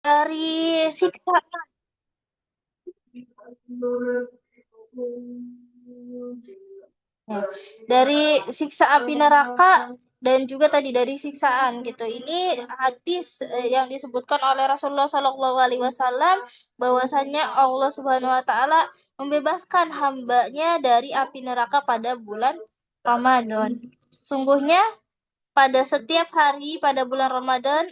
dari siksa ya, dari siksa api neraka dan juga tadi dari siksaan gitu. Ini hadis yang disebutkan oleh Rasulullah Shallallahu Alaihi Wasallam bahwasanya Allah Subhanahu Wa Taala membebaskan hambanya dari api neraka pada bulan Ramadan. Sungguhnya pada setiap hari pada bulan Ramadan,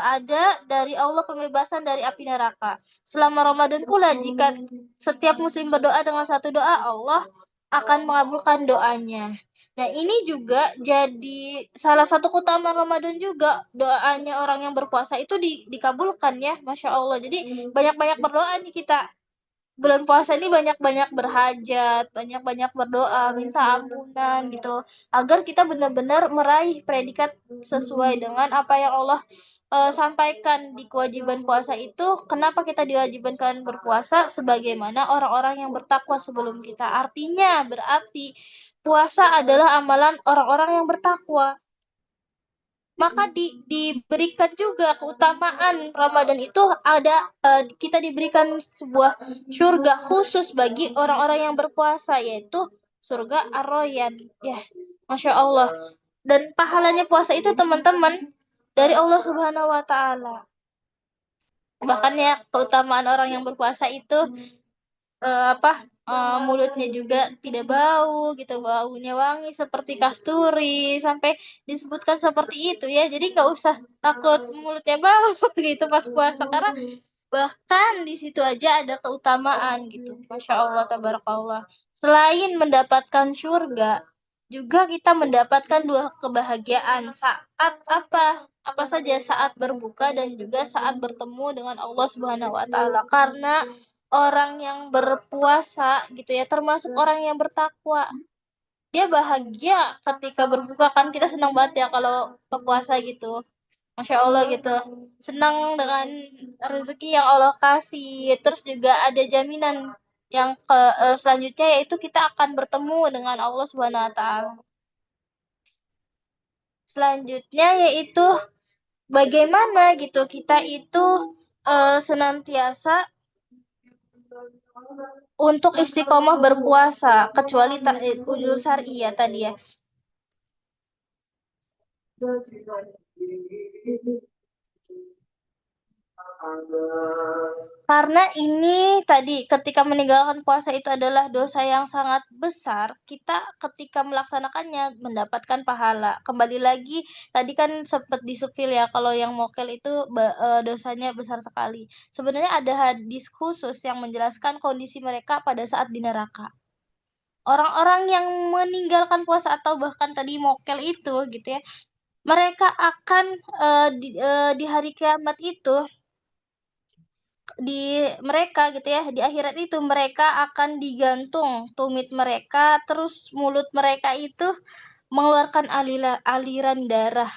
ada dari Allah pembebasan dari api neraka. Selama Ramadan pula, jika setiap muslim berdoa dengan satu doa, Allah akan mengabulkan doanya. Nah, ini juga jadi salah satu keutamaan Ramadan juga. Doanya orang yang berpuasa itu dikabulkan ya, Masya Allah. Jadi banyak-banyak berdoa nih kita bulan puasa ini banyak-banyak berhajat, banyak-banyak berdoa, minta ampunan gitu, agar kita benar-benar meraih predikat sesuai dengan apa yang Allah sampaikan di kewajiban puasa itu. Kenapa kita diwajibkan berpuasa? Sebagaimana orang-orang yang bertakwa sebelum kita. Artinya berarti puasa adalah amalan orang-orang yang bertakwa. Maka diberikan juga keutamaan Ramadan itu ada, kita diberikan sebuah surga khusus bagi orang-orang yang berpuasa, yaitu surga Ar-Rayyan ya, Masya Allah. Dan pahalanya puasa itu teman-teman dari Allah Subhanahu Wa Taala. Bahkan ya keutamaan orang yang berpuasa itu mulutnya juga tidak bau gitu, baunya wangi seperti kasturi, sampai disebutkan seperti itu ya. Jadi nggak usah takut mulutnya bau gitu pas puasa, karena bahkan di situ aja ada keutamaan gitu. Masya Allah, tabarakallah. Selain mendapatkan surga, juga kita mendapatkan dua kebahagiaan saat apa saja, saat berbuka dan juga saat bertemu dengan Allah Subhanahu Wa Taala. Karena orang yang berpuasa gitu ya, termasuk orang yang bertakwa, dia bahagia ketika berbuka. Kan kita senang banget ya kalau berpuasa gitu, Masya Allah gitu, senang dengan rezeki yang Allah kasih. Terus juga ada jaminan yang selanjutnya, yaitu kita akan bertemu dengan Allah Subhanahu Wa Taala. Selanjutnya yaitu bagaimana gitu kita itu senantiasa untuk istiqomah berpuasa, kecuali ujur syar'i ya tadi ya. Karena ini tadi ketika meninggalkan puasa itu adalah dosa yang sangat besar, kita ketika melaksanakannya mendapatkan pahala. Kembali lagi tadi kan sempat disepil ya kalau yang mokel itu dosanya besar sekali. Sebenarnya ada hadis khusus yang menjelaskan kondisi mereka pada saat di neraka. Orang-orang yang meninggalkan puasa atau bahkan tadi mokel itu gitu ya, mereka akan di hari kiamat itu, di mereka gitu ya, di akhirat itu mereka akan digantung tumit mereka, terus mulut mereka itu mengeluarkan aliran darah.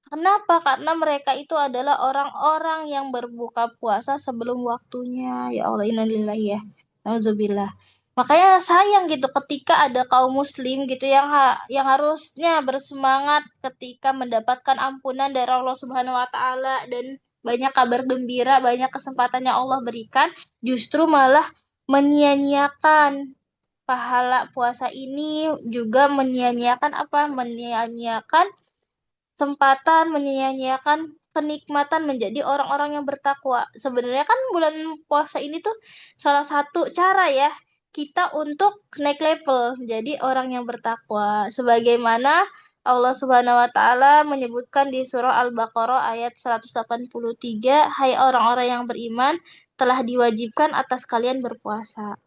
Kenapa? Karena mereka itu adalah orang-orang yang berbuka puasa sebelum waktunya. Ya Allah, innalillahi ya. Nauzubillah. Makanya sayang gitu ketika ada kaum muslim gitu yang yang harusnya bersemangat ketika mendapatkan ampunan dari Allah Subhanahu Wa Taala dan banyak kabar gembira, banyak kesempatan yang Allah berikan, justru malah menyia-nyiakan pahala puasa ini, juga menyia-nyiakan menyia-nyiakan kesempatan, menyia-nyiakan kenikmatan menjadi orang-orang yang bertakwa. Sebenarnya kan bulan puasa ini tuh salah satu cara ya kita untuk naik level menjadi orang yang bertakwa. Sebagaimana Allah Subhanahu wa taala menyebutkan di surah Al-Baqarah ayat 183, "Hai orang-orang yang beriman, telah diwajibkan atas kalian berpuasa.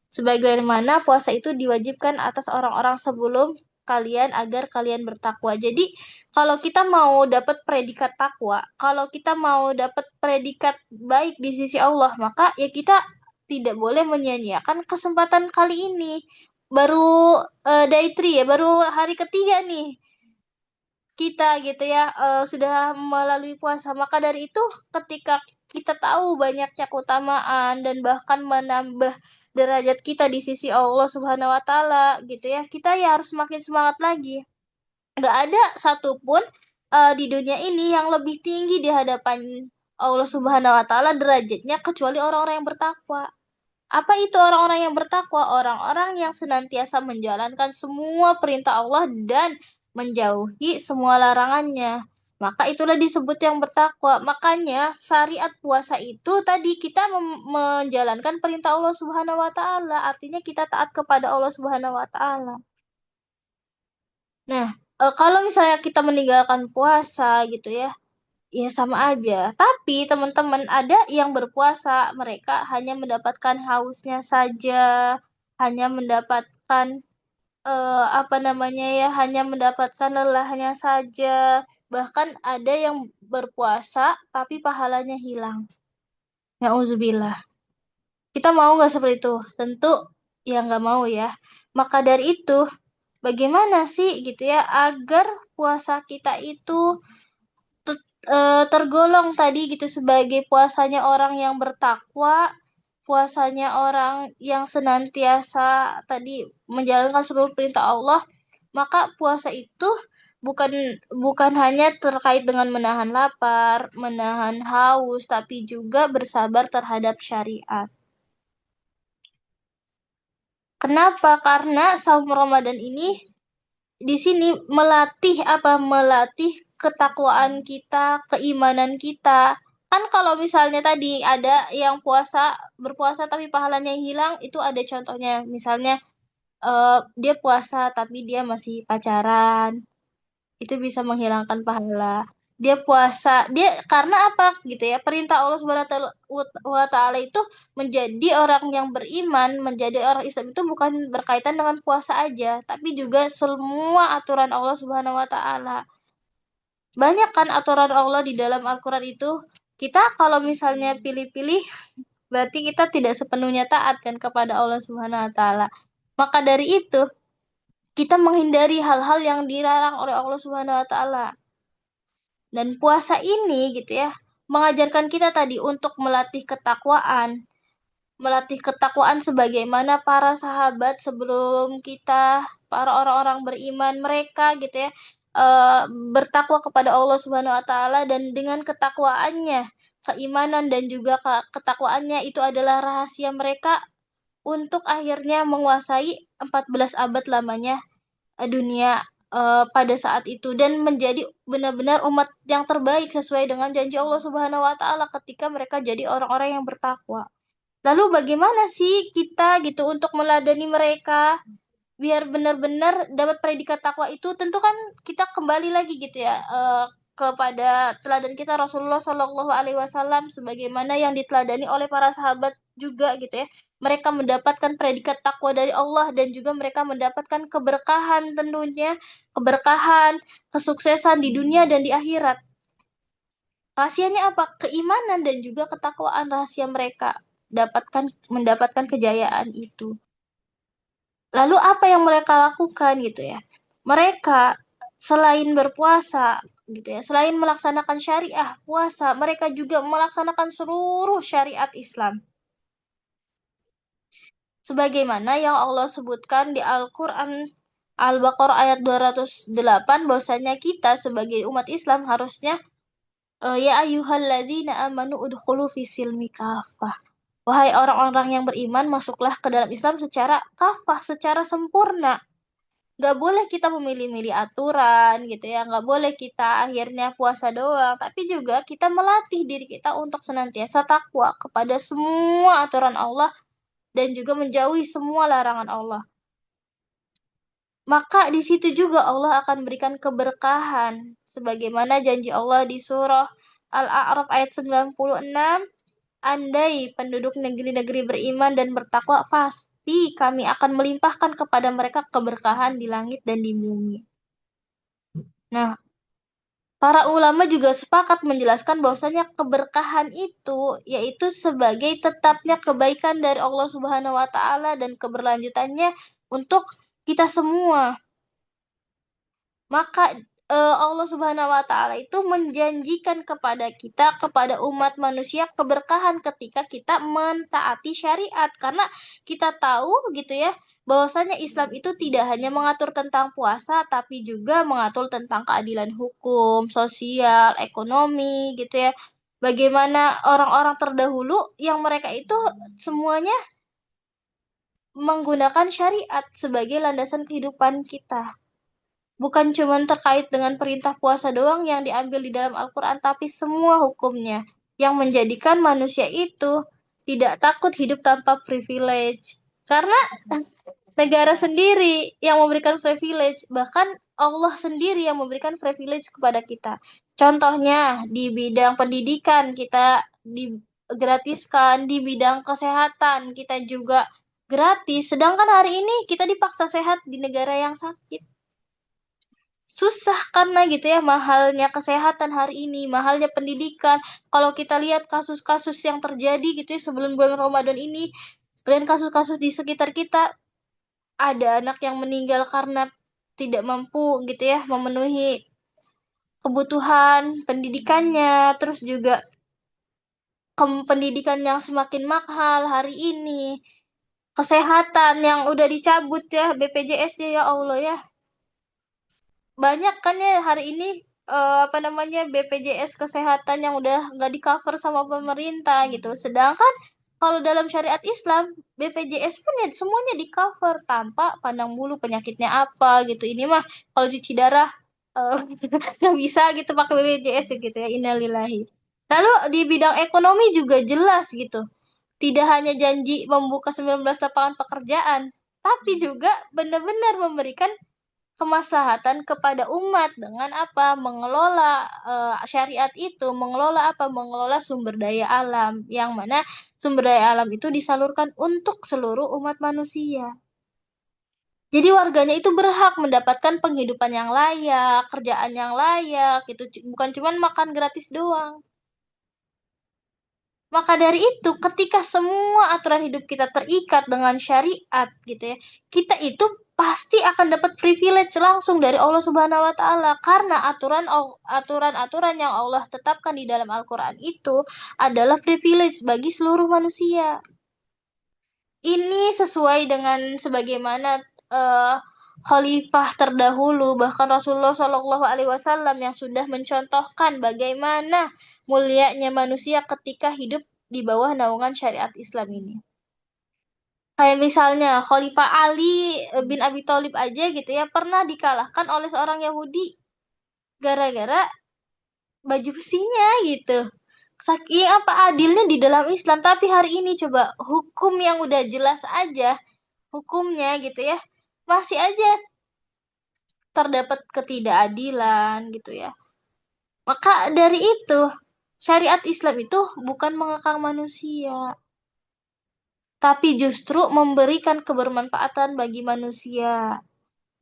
Sebagaimana puasa itu diwajibkan atas orang-orang sebelum kalian agar kalian bertakwa." Jadi, kalau kita mau dapat predikat takwa, kalau kita mau dapat predikat baik di sisi Allah, maka ya kita tidak boleh menyia-nyiakan kesempatan kali ini. Baru day 3 ya, baru hari ketiga nih kita gitu ya, sudah melalui puasa. Maka dari itu ketika kita tahu banyaknya keutamaan dan bahkan menambah derajat kita di sisi Allah Subhanahu wa taala gitu ya, kita ya harus makin semangat lagi. Nggak ada satupun di dunia ini yang lebih tinggi di hadapan Allah Subhanahu wa taala derajatnya kecuali orang-orang yang bertakwa. Apa itu orang-orang yang bertakwa? Orang-orang yang senantiasa menjalankan semua perintah Allah dan menjauhi semua larangannya. Maka itulah disebut yang bertakwa. Makanya syariat puasa itu tadi kita menjalankan perintah Allah Subhanahu wa taala, artinya kita taat kepada Allah Subhanahu wa taala. Nah, kalau misalnya kita meninggalkan puasa gitu ya, ya sama aja. Tapi teman-teman ada yang berpuasa, mereka hanya mendapatkan hausnya saja, hanya mendapatkan apa namanya ya, hanya mendapatkan lelahnya saja. Bahkan ada yang berpuasa tapi pahalanya hilang. Nauzubillah. Kita mau nggak seperti itu? Tentu ya nggak mau ya. Maka dari itu, bagaimana sih gitu ya agar puasa kita itu tergolong tadi gitu sebagai puasanya orang yang bertakwa, puasanya orang yang senantiasa tadi menjalankan seluruh perintah Allah, maka puasa itu bukan bukan hanya terkait dengan menahan lapar, menahan haus, tapi juga bersabar terhadap syariat. Kenapa? Karena saum Ramadan ini di sini melatih apa? Melatih ketakwaan kita, keimanan kita. Kan kalau misalnya tadi ada yang berpuasa tapi pahalanya hilang, itu ada contohnya. Misalnya dia puasa tapi dia masih pacaran, itu bisa menghilangkan pahala. Dia puasa, dia karena apa gitu ya? Perintah Allah Subhanahu wa taala itu menjadi orang yang beriman, menjadi orang Islam itu bukan berkaitan dengan puasa aja, tapi juga semua aturan Allah Subhanahu wa taala. Banyak kan aturan Allah di dalam Al-Qur'an itu. Kita kalau misalnya pilih-pilih, berarti kita tidak sepenuhnya taat kan kepada Allah Subhanahu wa taala. Maka dari itu, kita menghindari hal-hal yang dilarang oleh Allah Subhanahu wa taala. Dan puasa ini gitu ya, mengajarkan kita tadi untuk melatih ketakwaan sebagaimana para sahabat sebelum kita, para orang-orang beriman mereka gitu ya, eh, bertakwa kepada Allah Subhanahu wa taala dan dengan ketakwaannya, keimanan dan juga ketakwaannya itu adalah rahasia mereka untuk akhirnya menguasai 14 abad lamanya dunia pada saat itu dan menjadi benar-benar umat yang terbaik sesuai dengan janji Allah Subhanahu wa taala ketika mereka jadi orang-orang yang bertakwa. Lalu bagaimana sih kita gitu untuk meladani mereka biar benar-benar dapat predikat takwa itu? Tentu kan kita kembali lagi gitu ya kepada teladan kita Rasulullah Shallallahu Alaihi Wasallam sebagaimana yang diteladani oleh para sahabat juga gitu ya. Mereka mendapatkan predikat takwa dari Allah dan juga mereka mendapatkan keberkahan tentunya, keberkahan, kesuksesan di dunia dan di akhirat. Rahasianya apa? Keimanan dan juga ketakwaan rahasia mereka mendapatkan kejayaan itu. Lalu apa yang mereka lakukan gitu ya? Mereka selain berpuasa gitu ya, selain melaksanakan syariah puasa, mereka juga melaksanakan seluruh syariat Islam. Sebagaimana yang Allah sebutkan di Al-Qur'an Al-Baqarah ayat 208 bahwasanya kita sebagai umat Islam harusnya ya ayyuhalladzina amanu udkhulu fisilmi kafah. Wahai orang-orang yang beriman, masuklah ke dalam Islam secara kafah, secara sempurna. Nggak boleh kita memilih-milih aturan gitu ya, nggak boleh kita akhirnya puasa doang, tapi juga kita melatih diri kita untuk senantiasa takwa kepada semua aturan Allah dan juga menjauhi semua larangan Allah. Maka di situ juga Allah akan berikan keberkahan sebagaimana janji Allah di surah Al-A'raf ayat 96. Andai penduduk negeri-negeri beriman dan bertakwa, pasti kami akan melimpahkan kepada mereka keberkahan di langit dan di bumi. Nah, para ulama juga sepakat menjelaskan bahwasanya keberkahan itu yaitu sebagai tetapnya kebaikan dari Allah Subhanahu wa taala dan keberlanjutannya untuk kita semua. Maka Allah Subhanahu wa taala itu menjanjikan kepada kita, kepada umat manusia keberkahan ketika kita mentaati syariat, karena kita tahu gitu ya bahwasanya Islam itu tidak hanya mengatur tentang puasa tapi juga mengatur tentang keadilan hukum, sosial, ekonomi gitu ya. Bagaimana orang-orang terdahulu yang mereka itu semuanya menggunakan syariat sebagai landasan kehidupan kita. Bukan cuma terkait dengan perintah puasa doang yang diambil di dalam Al-Quran, tapi semua hukumnya yang menjadikan manusia itu tidak takut hidup tanpa privilege. Karena negara sendiri yang memberikan privilege, bahkan Allah sendiri yang memberikan privilege kepada kita. Contohnya di bidang pendidikan kita digratiskan, di bidang kesehatan kita juga gratis, sedangkan hari ini kita dipaksa sehat di negara yang sakit. Susah karena gitu ya mahalnya kesehatan hari ini, mahalnya pendidikan. Kalau kita lihat kasus-kasus yang terjadi gitu ya sebelum bulan Ramadan ini, dan kasus-kasus di sekitar kita, ada anak yang meninggal karena tidak mampu gitu ya memenuhi kebutuhan pendidikannya, terus juga pendidikan yang semakin mahal hari ini, kesehatan yang udah dicabut ya BPJS-nya ya Allah ya. Banyak kan ya hari ini apa namanya BPJS kesehatan yang udah nggak di cover sama pemerintah gitu. Sedangkan kalau dalam syariat Islam BPJS pun ya semuanya di cover tanpa pandang bulu penyakitnya apa gitu. Ini mah kalau cuci darah eh, nggak bisa gitu pakai BPJS ya gitu ya. Innalillahi. Lalu di bidang ekonomi juga jelas gitu. Tidak hanya janji membuka 19 lapangan pekerjaan, tapi juga benar-benar memberikan kemaslahatan kepada umat dengan apa? Mengelola syariat itu, mengelola apa? Mengelola sumber daya alam, yang mana sumber daya alam itu disalurkan untuk seluruh umat manusia. Jadi warganya itu berhak mendapatkan penghidupan yang layak, kerjaan yang layak, itu bukan cuma makan gratis doang. Maka dari itu, ketika semua aturan hidup kita terikat dengan syariat gitu ya, kita itu pasti akan dapat privilege langsung dari Allah Subhanahu wa taala karena aturan-aturan yang Allah tetapkan di dalam Al-Qur'an itu adalah privilege bagi seluruh manusia. Ini sesuai dengan sebagaimana eh, khalifah terdahulu bahkan Rasulullah Shallallahu Alaihi Wasallam yang sudah mencontohkan bagaimana mulianya manusia ketika hidup di bawah naungan syariat Islam ini. Kayak misalnya Khalifah Ali bin Abi Thalib aja gitu ya pernah dikalahkan oleh seorang Yahudi gara-gara baju besinya gitu. Saking apa adilnya di dalam Islam, tapi hari ini coba hukum yang udah jelas aja hukumnya gitu ya masih aja terdapat ketidakadilan gitu ya. Maka dari itu syariat Islam itu bukan mengekang manusia, tapi justru memberikan kebermanfaatan bagi manusia.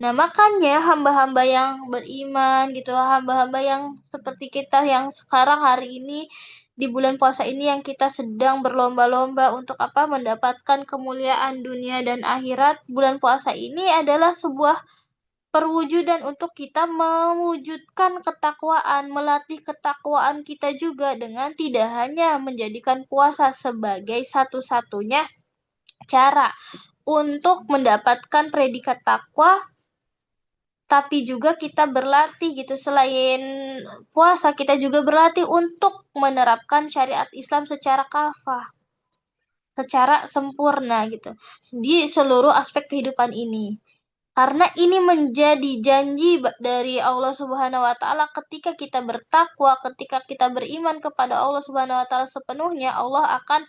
Nah, makanya hamba-hamba yang beriman gitu, hamba-hamba yang seperti kita yang sekarang hari ini di bulan puasa ini yang kita sedang berlomba-lomba untuk apa? Mendapatkan kemuliaan dunia dan akhirat. Bulan puasa ini adalah sebuah perwujudan untuk kita mewujudkan ketakwaan, melatih ketakwaan kita juga dengan tidak hanya menjadikan puasa sebagai satu-satunya cara untuk mendapatkan predikat takwa, tapi juga kita berlatih gitu. Selain puasa, kita juga berlatih untuk menerapkan syariat Islam secara kafah, secara sempurna gitu di seluruh aspek kehidupan ini. Karena ini menjadi janji dari Allah Subhanahu wa taala ketika kita bertakwa, ketika kita beriman kepada Allah Subhanahu wa taala sepenuhnya, Allah akan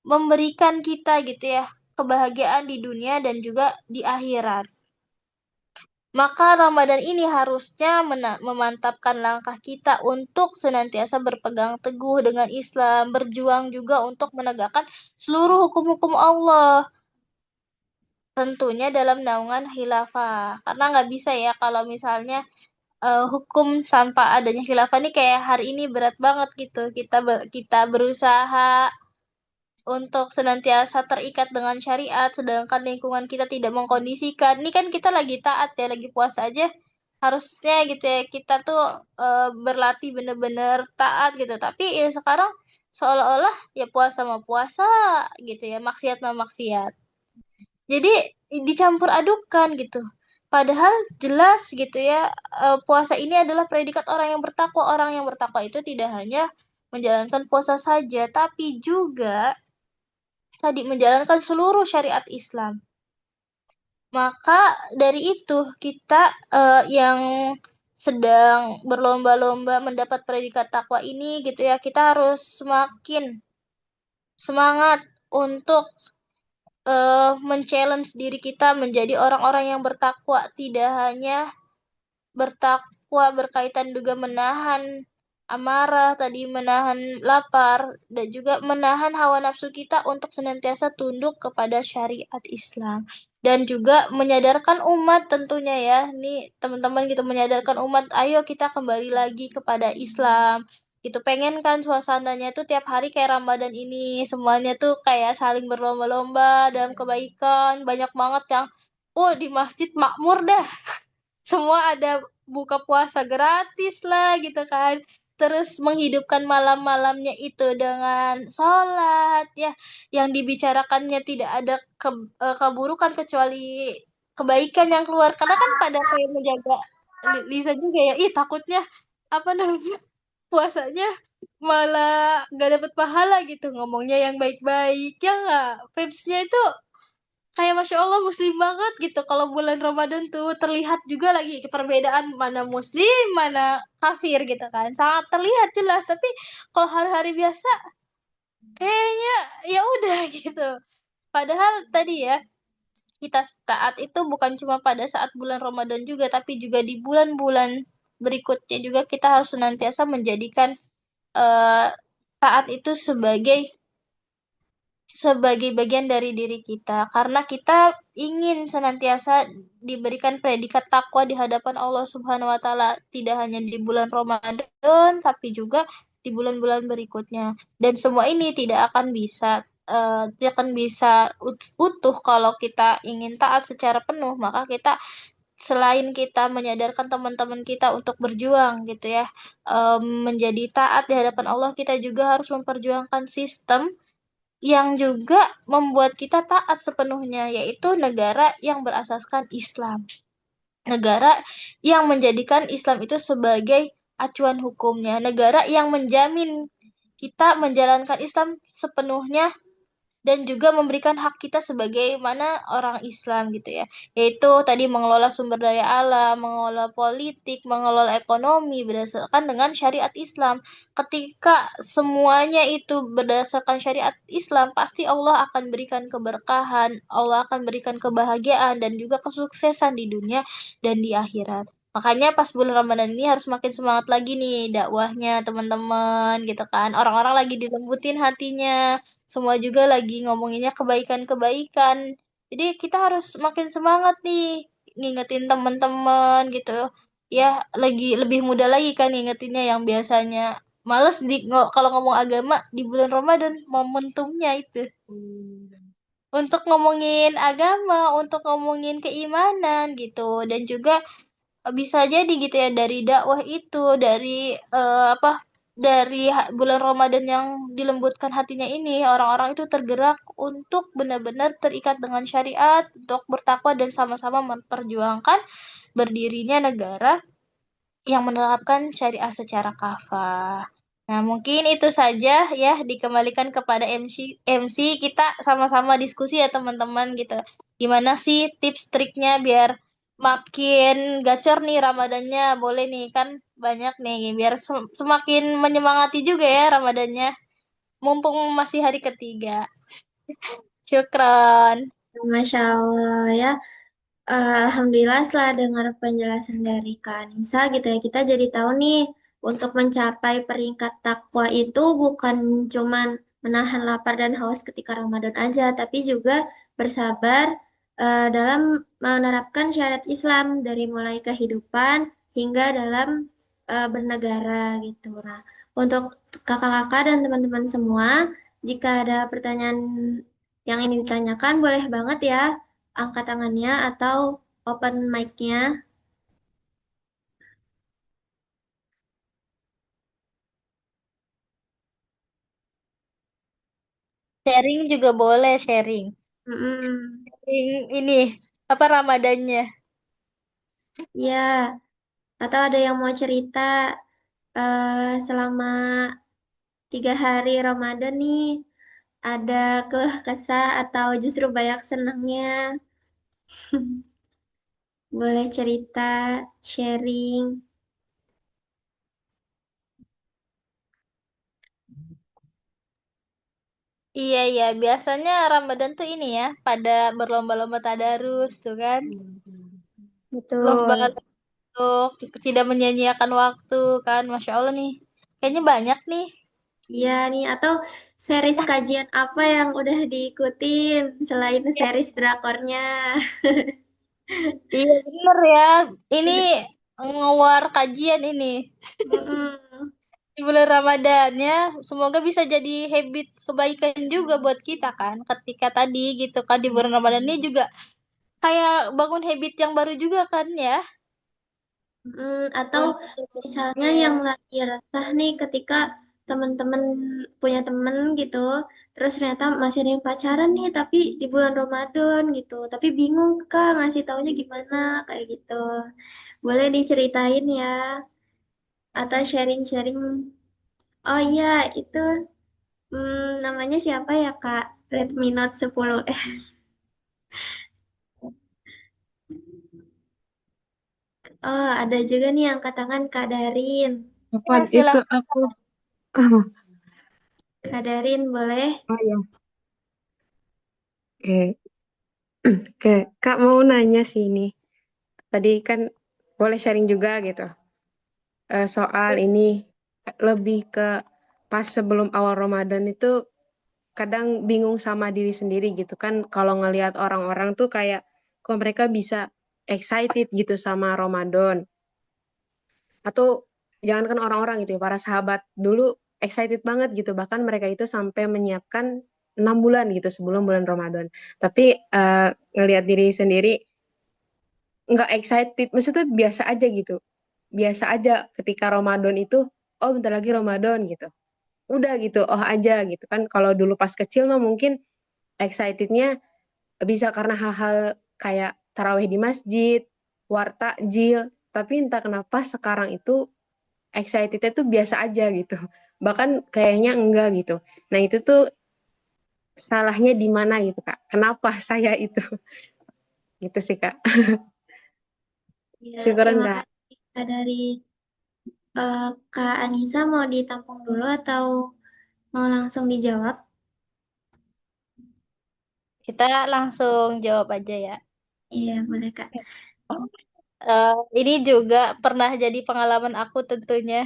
memberikan kita gitu ya, kebahagiaan di dunia dan juga di akhirat. Maka Ramadan ini harusnya memantapkan langkah kita untuk senantiasa berpegang teguh dengan Islam, berjuang juga untuk menegakkan seluruh hukum-hukum Allah. Tentunya dalam naungan khilafah. Karena nggak bisa ya kalau misalnya hukum tanpa adanya khilafah ini kayak hari ini berat banget gitu. Kita berusaha untuk senantiasa terikat dengan syariat, sedangkan lingkungan kita tidak mengkondisikan. Ini kan kita lagi taat ya, lagi puasa aja. harusnya gitu ya kita tuh berlatih bener-bener taat gitu. Tapi ya sekarang seolah-olah ya puasa sama puasa gitu ya, maksiat sama maksiat. Jadi dicampur adukan gitu. Padahal jelas gitu ya, puasa ini adalah predikat orang yang bertakwa. Orang yang bertakwa itu tidak hanya menjalankan puasa saja, tapi juga tadi menjalankan seluruh syariat Islam. Maka dari itu kita yang sedang berlomba-lomba mendapat predikat takwa ini gitu ya, kita harus semakin semangat untuk men-challenge diri kita menjadi orang-orang yang bertakwa, tidak hanya bertakwa berkaitan juga menahan amarah, tadi menahan lapar, dan juga menahan hawa nafsu kita untuk senantiasa tunduk kepada syariat Islam. Dan juga menyadarkan umat tentunya ya, nih teman-teman gitu, menyadarkan umat, ayo kita kembali lagi kepada Islam. Gitu pengen kan suasananya tuh tiap hari kayak Ramadan ini, semuanya tuh kayak saling berlomba-lomba dalam kebaikan, banyak banget yang, oh di masjid makmur dah, semua ada buka puasa gratis lah gitu kan. Terus menghidupkan malam-malamnya itu dengan sholat ya, yang dibicarakannya tidak ada keburukan kecuali kebaikan yang keluar. Karena kan pada kayak menjaga Lisa juga ya, ih takutnya apa namanya puasanya malah gak dapet pahala gitu, ngomongnya yang baik-baik ya nggak. Vibes-nya itu kayak Masya Allah Muslim banget gitu. Kalau bulan Ramadan tuh terlihat juga lagi perbedaan mana Muslim, mana kafir gitu kan. Sangat terlihat jelas. Tapi kalau hari-hari biasa kayaknya ya udah gitu. Padahal tadi ya, kita taat itu bukan cuma pada saat bulan Ramadan juga, tapi juga di bulan-bulan berikutnya juga kita harus senantiasa menjadikan eh, taat itu sebagai bagian dari diri kita karena kita ingin senantiasa diberikan predikat takwa di hadapan Allah Subhanahu wa taala, tidak hanya di bulan Ramadan tapi juga di bulan-bulan berikutnya. Dan semua ini tidak akan bisa utuh kalau kita ingin taat secara penuh. Maka kita selain kita menyadarkan teman-teman kita untuk berjuang gitu ya, menjadi taat di hadapan Allah, kita juga harus memperjuangkan sistem yang juga membuat kita taat sepenuhnya, yaitu negara yang berasaskan Islam. Negara yang menjadikan Islam itu sebagai acuan hukumnya. Negara yang menjamin kita menjalankan Islam sepenuhnya dan juga memberikan hak kita sebagaimana orang Islam gitu ya. Yaitu tadi mengelola sumber daya alam, mengelola politik, mengelola ekonomi berdasarkan dengan syariat Islam. Ketika semuanya itu berdasarkan syariat Islam, pasti Allah akan berikan keberkahan, Allah akan berikan kebahagiaan dan juga kesuksesan di dunia dan di akhirat. Makanya pas bulan Ramadan ini harus makin semangat lagi nih dakwahnya teman-teman gitu kan. Orang-orang lagi dilembutin hatinya, semua juga lagi ngomonginnya kebaikan-kebaikan. Jadi kita harus makin semangat nih ngingetin teman-teman gitu. Ya, lagi lebih mudah lagi kan ngingetinnya yang biasanya males kalau ngomong agama di bulan Ramadan momentumnya itu. Untuk ngomongin agama, untuk ngomongin keimanan gitu dan juga bisa jadi gitu ya dari dakwah itu, dari apa, dari bulan Ramadan yang dilembutkan hatinya ini, orang-orang itu tergerak untuk benar-benar terikat dengan syariat, untuk bertakwa dan sama-sama memperjuangkan berdirinya negara yang menerapkan syariah secara kafah. Nah, mungkin itu saja ya, dikembalikan kepada MC kita sama-sama diskusi ya teman-teman gitu. Gimana sih tips triknya biar makin gacor nih Ramadannya? Boleh nih kan banyak nih biar semakin menyemangati juga ya Ramadannya. Mumpung masih hari ketiga. Syukran. Masya Allah ya. Alhamdulillah setelah dengar penjelasan dari Kak Anissa gitu ya, kita jadi tahu nih untuk mencapai peringkat takwa itu bukan cuman menahan lapar dan haus ketika Ramadan aja, tapi juga bersabar dalam menerapkan syariat Islam dari mulai kehidupan hingga dalam bernegara gitu. Nah, untuk kakak-kakak dan teman-teman semua, jika ada pertanyaan yang ini ditanyakan, boleh banget ya angkat tangannya atau open mic-nya. Sharing juga boleh sharing. Mm-mm. Sharing ini apa Ramadannya? Ya, atau ada yang mau cerita selama 3 hari Ramadan nih, ada keluh kesah atau justru banyak senangnya. Boleh cerita, sharing. Iya iya, biasanya Ramadan tuh ini ya, pada berlomba-lomba tadarus tuh kan. Lomba Betul. untuk tidak menyia-nyiakan waktu kan, Masya Allah nih. Kayaknya banyak nih. Iya nih, atau series kajian apa yang udah diikutin selain Ya, series drakornya? iya bener ya. Ini ngewar kajian ini Mm-mm. di bulan Ramadan ya. Semoga bisa jadi habit kebaikan juga buat kita kan. Ketika tadi gitu kan di bulan Ramadan ini juga kayak bangun habit yang baru juga kan ya. Atau misalnya yang lagi resah nih ketika teman-teman punya temen gitu, terus ternyata masih ada yang pacaran nih, tapi di bulan Ramadan gitu, tapi bingung Kak ngasih taunya gimana kayak gitu. Boleh diceritain ya, atau sharing-sharing. Oh iya, itu namanya siapa ya Kak? Redmi Note 10S. Oh, ada juga nih yang angkat tangan Kak Darin. Kapan Ya, itu silahkan. aku Kak Darin boleh? oh ya oke oke Kak mau nanya sih ini tadi kan boleh sharing juga gitu. Soal ini lebih ke pas sebelum awal Ramadan itu kadang bingung sama diri sendiri gitu kan kalau ngelihat orang-orang tuh kayak kok mereka bisa excited gitu sama Ramadan atau jangankan orang-orang gitu ya para sahabat dulu excited banget gitu bahkan mereka itu sampai menyiapkan 6 bulan gitu sebelum bulan Ramadan tapi ngelihat diri sendiri nggak excited maksudnya biasa aja gitu biasa aja ketika Ramadan itu oh bentar lagi Ramadan gitu udah gitu oh aja gitu kan kalau dulu pas kecil mah mungkin excitednya bisa karena hal-hal kayak tarawih di masjid war takjil tapi entah kenapa sekarang itu excitednya tuh biasa aja gitu. Bahkan kayaknya enggak gitu. Nah itu tuh salahnya di mana gitu Kak? Kenapa saya itu? Gitu sih Kak. Ya, Syukuran terima Kak. kasih Kak Darin. Kak Anissa mau ditampung dulu atau mau langsung dijawab? Kita langsung jawab aja ya. Iya, boleh Kak. Ini juga pernah jadi pengalaman aku tentunya.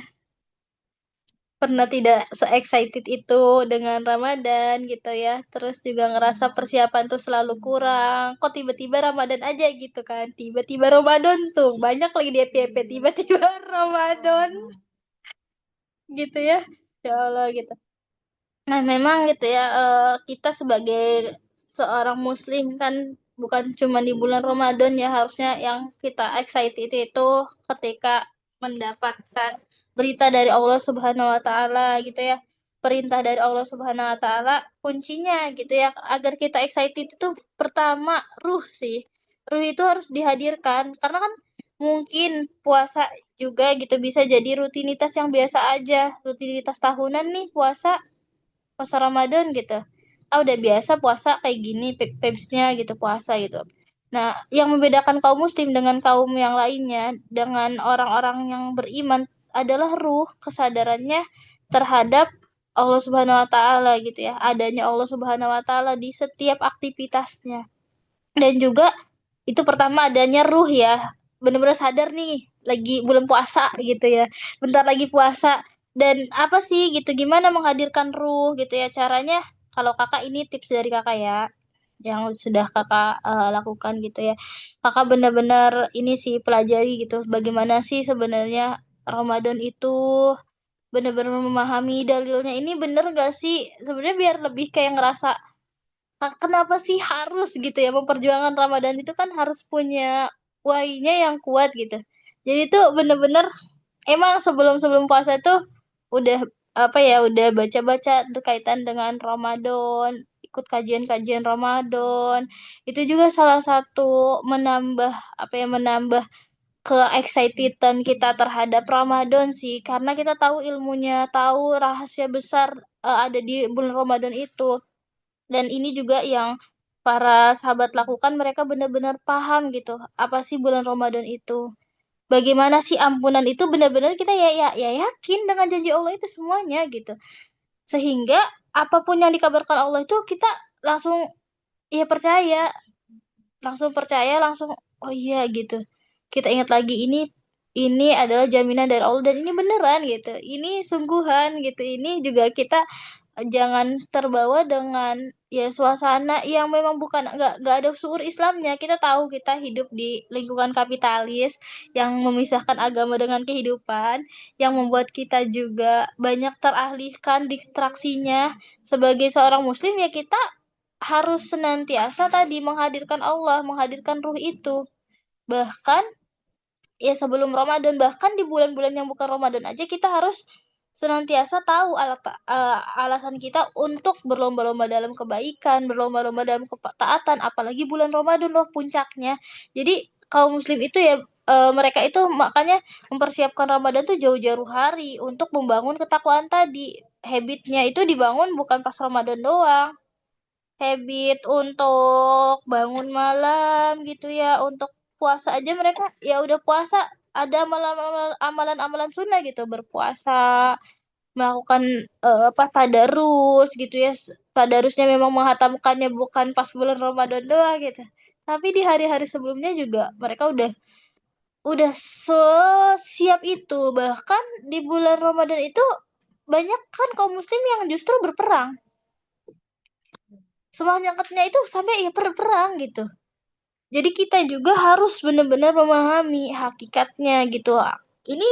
Pernah tidak se-excited itu dengan Ramadan gitu ya. Terus juga ngerasa persiapan tuh selalu kurang. Kok tiba-tiba Ramadan aja gitu kan. Tiba-tiba Ramadan tuh. Banyak lagi di FYP. Tiba-tiba Ramadan gitu ya. Ya Allah gitu. Nah, memang gitu ya, kita sebagai seorang muslim kan bukan cuma di bulan Ramadan ya harusnya yang kita excited itu ketika mendapatkan berita dari Allah Subhanahu wa taala gitu ya. Perintah dari Allah Subhanahu wa taala kuncinya gitu ya agar kita excited itu pertama ruh sih. Ruh itu harus dihadirkan karena kan mungkin puasa juga gitu bisa jadi rutinitas yang biasa aja, rutinitas tahunan nih puasa Ramadan gitu. Ah udah biasa puasa kayak gini vibes-nya gitu puasa gitu. Nah, yang membedakan kaum muslim dengan kaum yang lainnya, dengan orang-orang yang beriman adalah ruh kesadarannya terhadap Allah Subhanahu wa taala gitu ya. Adanya Allah Subhanahu wa taala di setiap aktivitasnya. Dan juga itu pertama adanya ruh ya. Bener-bener sadar nih lagi bulan puasa gitu ya. Bentar lagi puasa. Dan apa sih gitu gimana menghadirkan ruh gitu ya caranya? Kalau kakak ini tips dari kakak ya yang sudah kakak lakukan gitu ya. Kakak benar-benar ini sih pelajari gitu. Bagaimana sih sebenarnya Ramadan itu benar-benar memahami dalilnya ini bener gak sih? Sebenarnya biar lebih kayak ngerasa kenapa sih harus gitu ya memperjuangkan Ramadan itu kan harus punya why-nya yang kuat gitu. Jadi itu bener-bener emang sebelum-sebelum puasa tuh udah apa ya udah baca-baca berkaitan dengan Ramadan ikut kajian-kajian Ramadan. Itu juga salah satu menambah apa ya, menambah ke-excitedan kita terhadap Ramadan sih, karena kita tahu ilmunya, tahu rahasia besar ada di bulan Ramadan itu. Dan ini juga yang para sahabat lakukan, mereka benar-benar paham gitu, apa sih bulan Ramadan itu. Bagaimana sih ampunan itu, benar-benar kita ya yakin dengan janji Allah itu semuanya gitu. Sehingga apapun yang dikabarkan Allah itu kita langsung ya percaya, langsung oh iya gitu. Kita ingat lagi, ini adalah jaminan dari Allah dan ini beneran gitu. Ini sungguhan gitu. Ini juga kita jangan terbawa dengan ya suasana yang memang bukan, nggak ada suur Islamnya. Kita tahu kita hidup di lingkungan kapitalis yang memisahkan agama dengan kehidupan, yang membuat kita juga banyak teralihkan distraksinya. Sebagai seorang muslim ya kita harus senantiasa tadi menghadirkan Allah, menghadirkan ruh itu. Bahkan ya sebelum Ramadan, bahkan di bulan-bulan yang bukan Ramadan aja kita harus senantiasa tahu alasan kita untuk berlomba-lomba dalam kebaikan, berlomba-lomba dalam ketaatan, apalagi bulan Ramadan loh puncaknya. Jadi kaum muslim itu ya mereka itu makanya mempersiapkan Ramadan tuh jauh-jauh hari untuk membangun ketakwaan tadi. Habitnya itu dibangun bukan pas Ramadan doang, habit untuk bangun malam gitu ya, untuk puasa aja mereka ya udah puasa, ada amalan-amalan sunnah gitu, berpuasa, melakukan apa, tadarus gitu ya. Tadarusnya memang menghatamkannya bukan pas bulan Ramadan doang gitu, tapi di hari-hari sebelumnya juga mereka udah siap itu. Bahkan di bulan Ramadan itu banyak kan kaum muslim yang justru berperang, semangatnya itu sampai ya perang gitu. Jadi kita juga harus benar-benar memahami hakikatnya gitu. Ini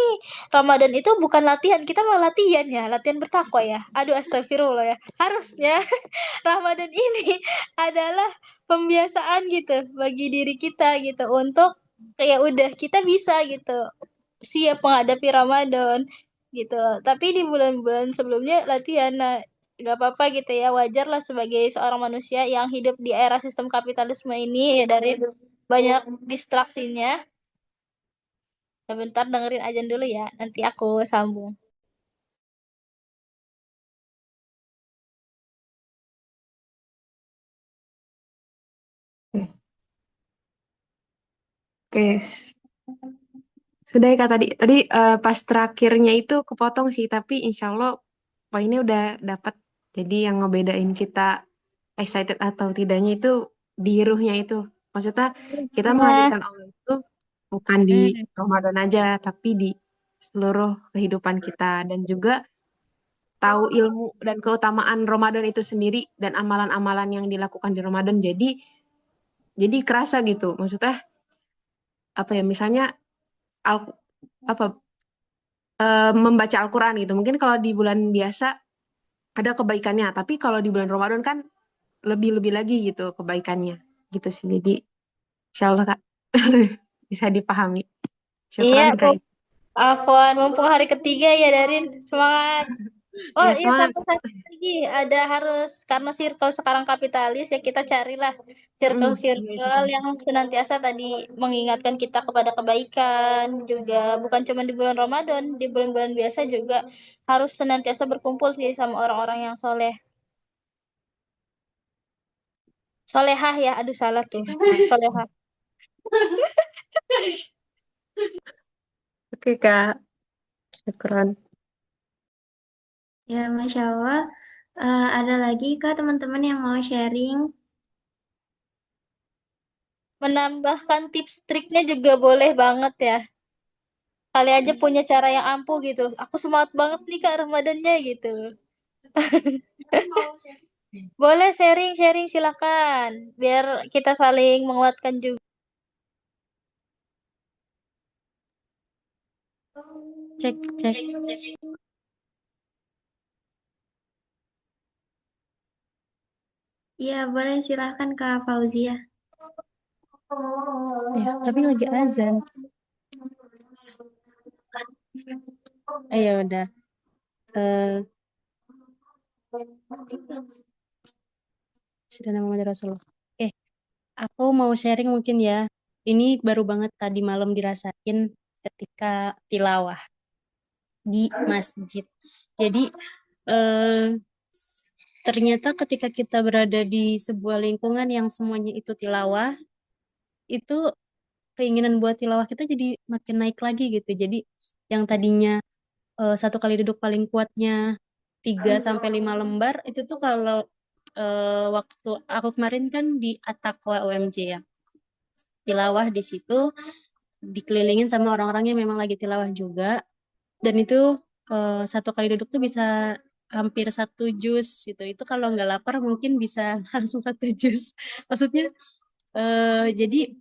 Ramadan itu bukan latihan, kita mau latihan ya, latihan bertakwa ya. Aduh astagfirullah ya. Harusnya Ramadan ini adalah pembiasaan gitu bagi diri kita gitu, untuk ya udah kita bisa gitu siap menghadapi Ramadan gitu. Tapi di bulan-bulan sebelumnya latihan. Nah, nggak apa-apa gitu ya, wajar lah sebagai seorang manusia yang hidup di era sistem kapitalisme ini ya, dari banyak distraksinya. Sebentar dengerin ajan dulu ya, nanti aku sambung. Oke, sudah ya Kak, tadi pas terakhirnya itu kepotong sih, tapi insya Allah poinnya udah dapat. Jadi yang ngebedain kita excited atau tidaknya itu di ruhnya itu. Maksudnya kita Nah, menghadirkan Allah itu bukan di Ramadan aja, tapi di seluruh kehidupan kita, dan juga tahu ilmu dan keutamaan Ramadan itu sendiri dan amalan-amalan yang dilakukan di Ramadan. Jadi kerasa gitu. Maksudnya apa ya? Misalnya al, apa membaca Al-Quran gitu. Mungkin kalau di bulan biasa ada kebaikannya, tapi kalau di bulan Ramadan kan lebih-lebih lagi gitu kebaikannya. Gitu sih. Jadi insya Allah Kak bisa dipahami. iya, Syukron Kak. Afwan, mumpung hari ketiga ya Darin, semangat. Oh Ya iya, semangat. satu satu lagi, ada harus, karena circle sekarang kapitalis ya, kita carilah circle-circle yang senantiasa tadi mengingatkan kita kepada kebaikan juga, bukan cuma di bulan Ramadan, di bulan-bulan biasa juga harus senantiasa berkumpul sih sama orang-orang yang soleh. Solehah ya, aduh salah tuh. Solehah. Oke Kak. Syukron. Ya, Masya Allah. Ada lagi Kak teman-teman yang mau sharing? Menambahkan tips triknya juga boleh banget ya. Kali aja punya cara yang ampuh gitu. Aku semangat banget nih Kak Ramadannya gitu. Boleh sharing-sharing silakan. Biar kita saling menguatkan juga. Cek, cek. Iya, boleh silahkan Kak Fauzia. Ya, tapi lagi azan. Ya udah. Eh, Sayyidina Muhammad Rasulullah. Oke, aku mau sharing mungkin ya. Ini baru banget tadi malam dirasain ketika tilawah di masjid. Jadi eh, ternyata ketika kita berada di sebuah lingkungan yang semuanya itu tilawah, itu keinginan buat tilawah kita jadi makin naik lagi gitu. Jadi yang tadinya satu kali duduk paling kuatnya 3 sampai 5 lembar itu tuh kalau waktu aku kemarin kan di At-Taqwa UMJ ya, tilawah di situ dikelilingin sama orang-orang yang memang lagi tilawah juga, dan itu satu kali duduk tuh bisa hampir 1 juz gitu. Itu kalau nggak lapar mungkin bisa langsung 1 juz. Maksudnya jadi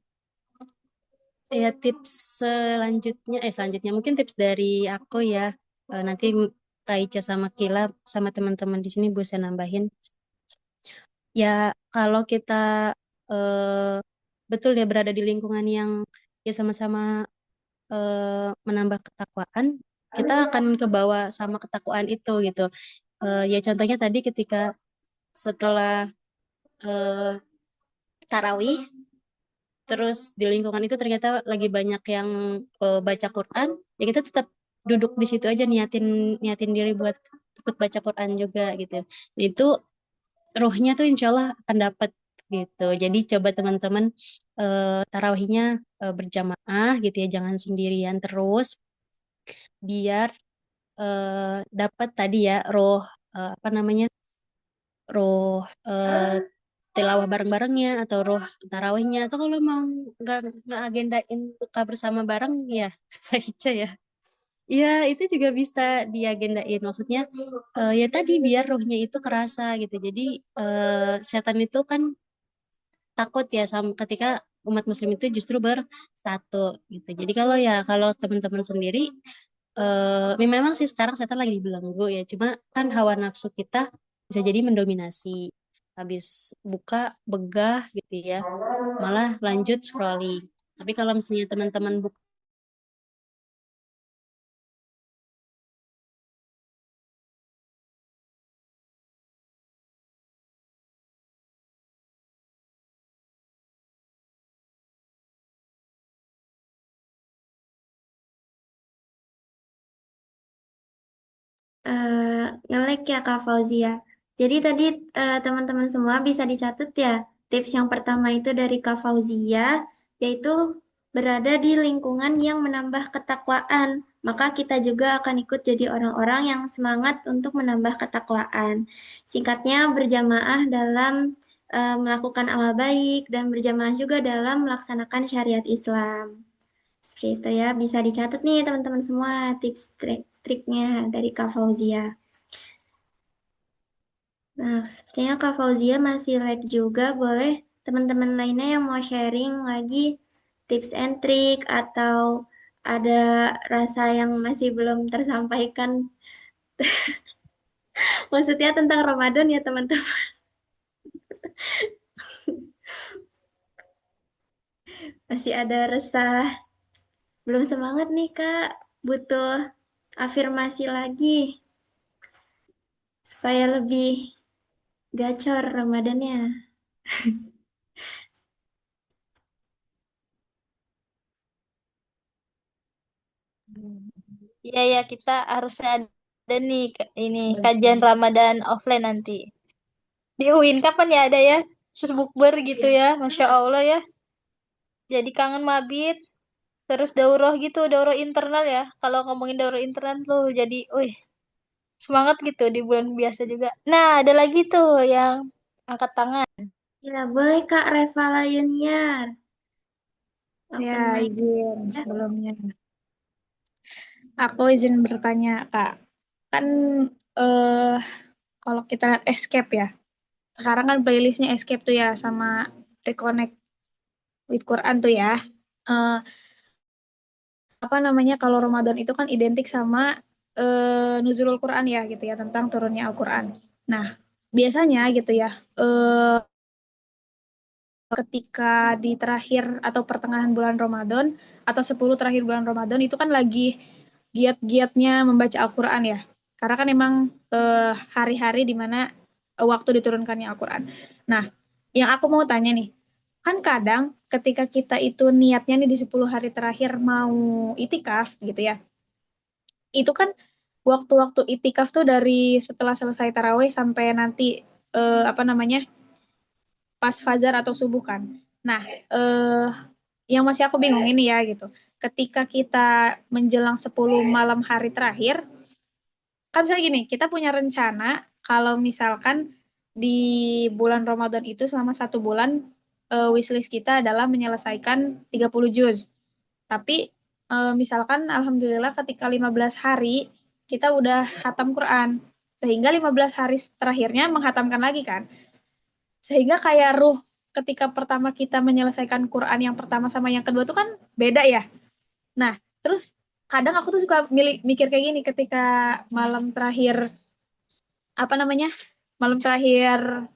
ya tips selanjutnya mungkin tips dari aku ya. Nanti Kak Ica sama Kila sama teman-teman di sini bisa nambahin. Ya kalau kita eh, betul ya berada di lingkungan yang ya sama-sama menambah ketakwaan, kita akan kebawa sama ketakwaan itu gitu. Ya contohnya tadi ketika setelah eh, tarawih, terus di lingkungan itu ternyata lagi banyak yang baca Quran, ya kita tetap duduk di situ aja niatin niatin diri buat ikut baca Quran juga gitu. Itu ruhnya tuh insya Allah akan dapat gitu. Jadi coba teman-teman tarawihnya berjamaah gitu ya, jangan sendirian terus, biar dapat tadi ya roh apa namanya, roh tilawah bareng-barengnya atau roh tarawihnya, atau kalau mau nggak agendain buka bersama bareng ya aja ya. Iya, itu juga bisa diagendain. Maksudnya ya tadi biar rohnya itu kerasa gitu. Jadi setan itu kan takut ya sama ketika umat muslim itu justru bersatu gitu. Jadi kalau teman-teman sendiri memang sih sekarang setan lagi dibelenggu ya. Cuma kan hawa nafsu kita bisa jadi mendominasi. Habis buka begah gitu ya. Malah lanjut scrolling. Tapi kalau misalnya teman-teman buka Ngelek ya Kak Fauzia. Jadi tadi teman-teman semua bisa dicatat ya. Tips yang pertama itu dari Kak Fauzia, yaitu berada di lingkungan yang menambah ketakwaan. Maka kita juga akan ikut jadi orang-orang yang semangat untuk menambah ketakwaan. Singkatnya, berjamaah dalam melakukan amal baik dan berjamaah juga dalam melaksanakan syariat Islam. Seperti itu ya, bisa dicatat nih teman-teman semua tips triknya dari Kak Fauzia. Nah, sepertinya Kak Fauzia masih lag juga. Boleh teman-teman lainnya yang mau sharing lagi tips and trik atau ada rasa yang masih belum tersampaikan. Maksudnya tentang Ramadan ya teman-teman. Masih ada resah. Belum semangat nih Kak. Butuh afirmasi lagi supaya lebih gacor Ramadannya. Iya ya, kita harus ada nih ini kajian Ramadan offline nanti. Di UIN kapan ya ada ya? Terus bukber gitu ya. Masya Allah ya. Jadi kangen mabit. Terus daurah gitu, daurah internal ya. Kalau ngomongin daurah internal tuh jadi, wih, semangat gitu di bulan biasa juga. Nah, ada lagi tuh yang angkat tangan. Ya, boleh Kak Revala Yuniar. Ya, Open mic. izin sebelumnya. Aku izin bertanya, Kak. Kan eh kalau kita lihat Escape ya, sekarang kan playlistnya Escape tuh ya, sama Reconnect with Quran tuh ya. Eh apa namanya, kalau Ramadan itu kan identik sama nuzulul Quran ya gitu ya, tentang turunnya Al-Quran. Nah, biasanya gitu ya, ketika di terakhir atau pertengahan bulan Ramadan atau 10 terakhir bulan Ramadan itu kan lagi giat-giatnya membaca Al-Quran ya. Karena kan emang hari-hari di mana waktu diturunkannya Al-Quran. Nah, Yang aku mau tanya nih, kan kadang ketika kita itu niatnya nih di 10 hari terakhir mau itikaf gitu ya, itu kan waktu-waktu itikaf tuh dari setelah selesai tarawih sampai nanti apa namanya pas fajar atau subuh kan. Nah, yang masih aku bingung ini ya gitu. Ketika kita menjelang 10 malam hari terakhir, kan misalnya gini, kita punya rencana kalau misalkan di bulan Ramadan itu selama 1 bulan wishlist kita adalah menyelesaikan 30 juz. Tapi misalkan alhamdulillah ketika 15 hari kita udah hatam Quran. Sehingga 15 hari terakhirnya menghatamkan lagi kan. Sehingga kayak ruh ketika pertama kita menyelesaikan Quran yang pertama sama yang kedua tuh kan beda ya. Nah, terus kadang aku tuh suka mikir kayak gini ketika malam terakhir apa namanya? Malam terakhir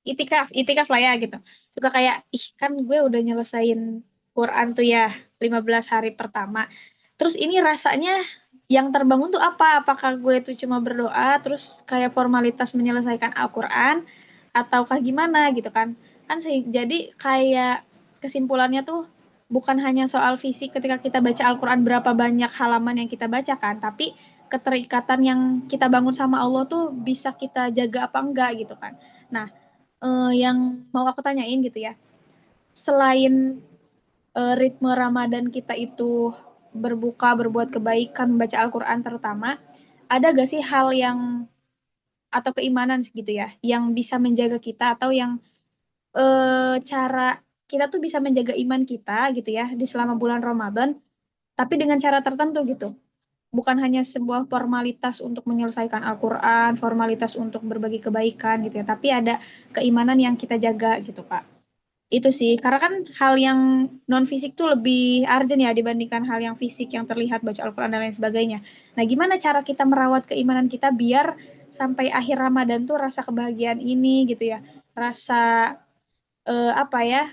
itikaf lah ya gitu. Suka kayak ih kan gue udah nyelesain Quran tuh ya 15 hari pertama. Terus ini rasanya yang terbangun tuh apa? Apakah gue tuh cuma berdoa terus kayak formalitas menyelesaikan Al-Quran ataukah gimana gitu kan? Kan jadi kayak kesimpulannya tuh bukan hanya soal fisik ketika kita baca Al-Quran berapa banyak halaman yang kita bacakan, tapi keterikatan yang kita bangun sama Allah tuh bisa kita jaga apa enggak gitu kan. Nah, yang mau aku tanyain gitu ya, selain ritme Ramadan kita itu berbuka, berbuat kebaikan, membaca Al-Quran terutama, ada gak sih hal yang atau keimanan gitu ya, yang bisa menjaga kita atau yang cara kita tuh bisa menjaga iman kita gitu ya di selama bulan Ramadan, tapi dengan cara tertentu gitu. Bukan hanya sebuah formalitas untuk menyelesaikan Al-Quran, formalitas untuk berbagi kebaikan gitu ya, tapi ada keimanan yang kita jaga gitu, Kak. Itu sih, karena kan hal yang non fisik tuh lebih urgent ya dibandingkan hal yang fisik yang terlihat baca Al-Quran dan lain sebagainya. Nah, gimana cara kita merawat keimanan kita biar sampai akhir Ramadan tuh rasa kebahagiaan ini gitu ya, rasa apa ya,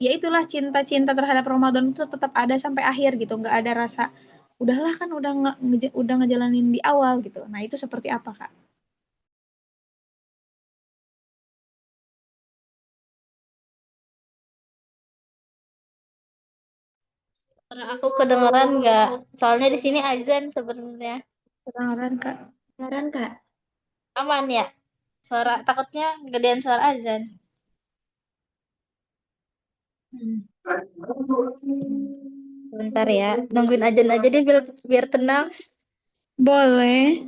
ya itulah cinta-cinta terhadap Ramadan itu tetap ada sampai akhir gitu, nggak ada rasa udahlah kan udah ngejalanin di awal gitu. Nah, itu seperti apa, Kak? Karena aku kedengeran nggak? Soalnya di sini azan sebenarnya. Kedengaran, Kak. Beneran, Kak? Aman ya? Suara takutnya gedean suara azan. Hmm. Sebentar ya. Nungguin azan aja deh biar tenang. Boleh.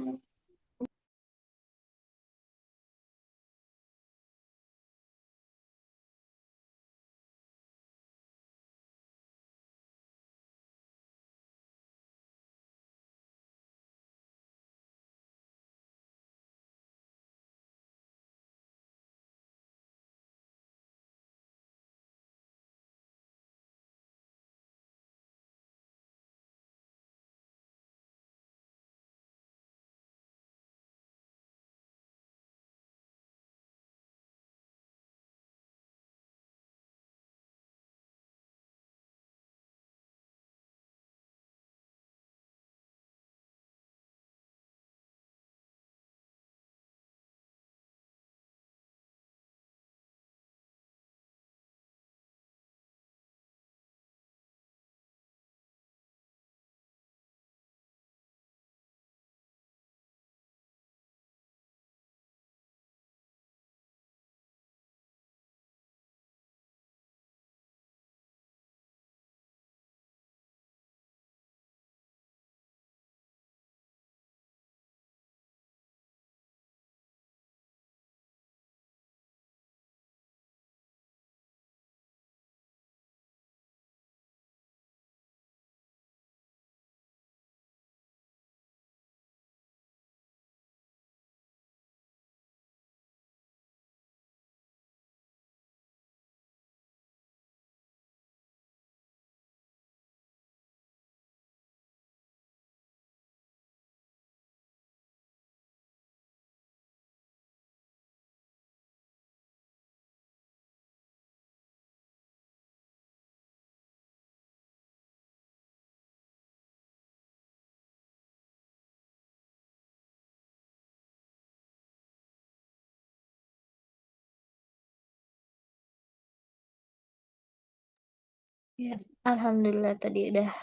Ya, alhamdulillah tadi udah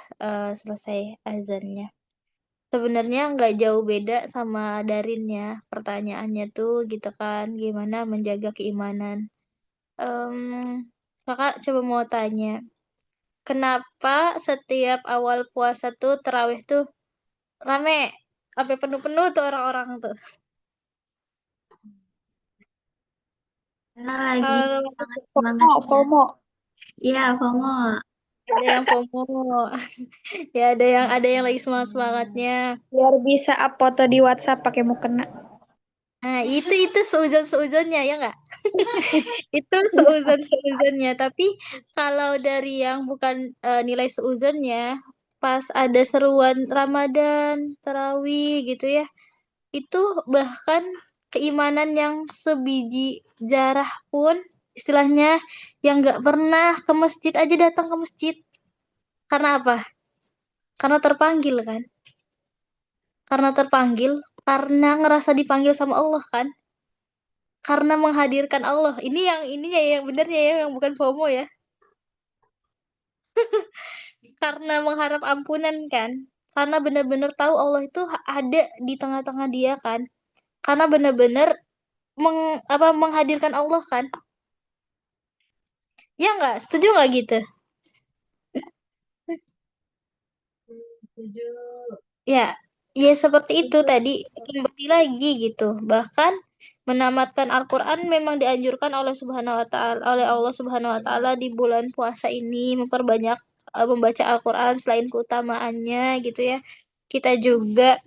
selesai azannya. Sebenarnya nggak jauh beda sama darinnya. Pertanyaannya tuh gitu kan, gimana menjaga keimanan. Em, Kakak coba mau tanya, kenapa setiap awal puasa tuh terawih tuh rame, sampai penuh-penuh tuh orang-orang tuh. Karena lagi Kalau sangat FOMO, semangatnya. FOMO. Iya, FOMO. ada yang FOMO, ya ada yang lagi semangat-semangatnya. Biar bisa up foto di WhatsApp pakai mukena. Nah, itu seuzon-seuzonnya ya nggak? Itu seuzon-seuzonnya. Tapi kalau dari yang bukan nilai seuzonnya, pas ada seruan Ramadan, Tarawih gitu ya, itu bahkan keimanan yang sebiji jarah pun istilahnya yang nggak pernah ke masjid aja datang ke masjid. Karena apa? Karena terpanggil kan? Karena terpanggil, karena ngerasa dipanggil sama Allah kan? Karena menghadirkan Allah. Ini yang ininya ya, yang benernya ya, yang bukan FOMO ya. Karena mengharap ampunan kan. Karena benar-benar tahu Allah itu ada di tengah-tengah dia kan. Karena benar-benar menghadirkan Allah kan. Ya nggak? Setuju nggak gitu? Ya, ya seperti itu tadi kembali lagi gitu. Bahkan menamatkan Al-Quran memang dianjurkan oleh Subhanahu wa taala oleh Allah Subhanahu wa taala di bulan puasa ini memperbanyak membaca Al-Quran selain keutamaannya gitu ya. Kita juga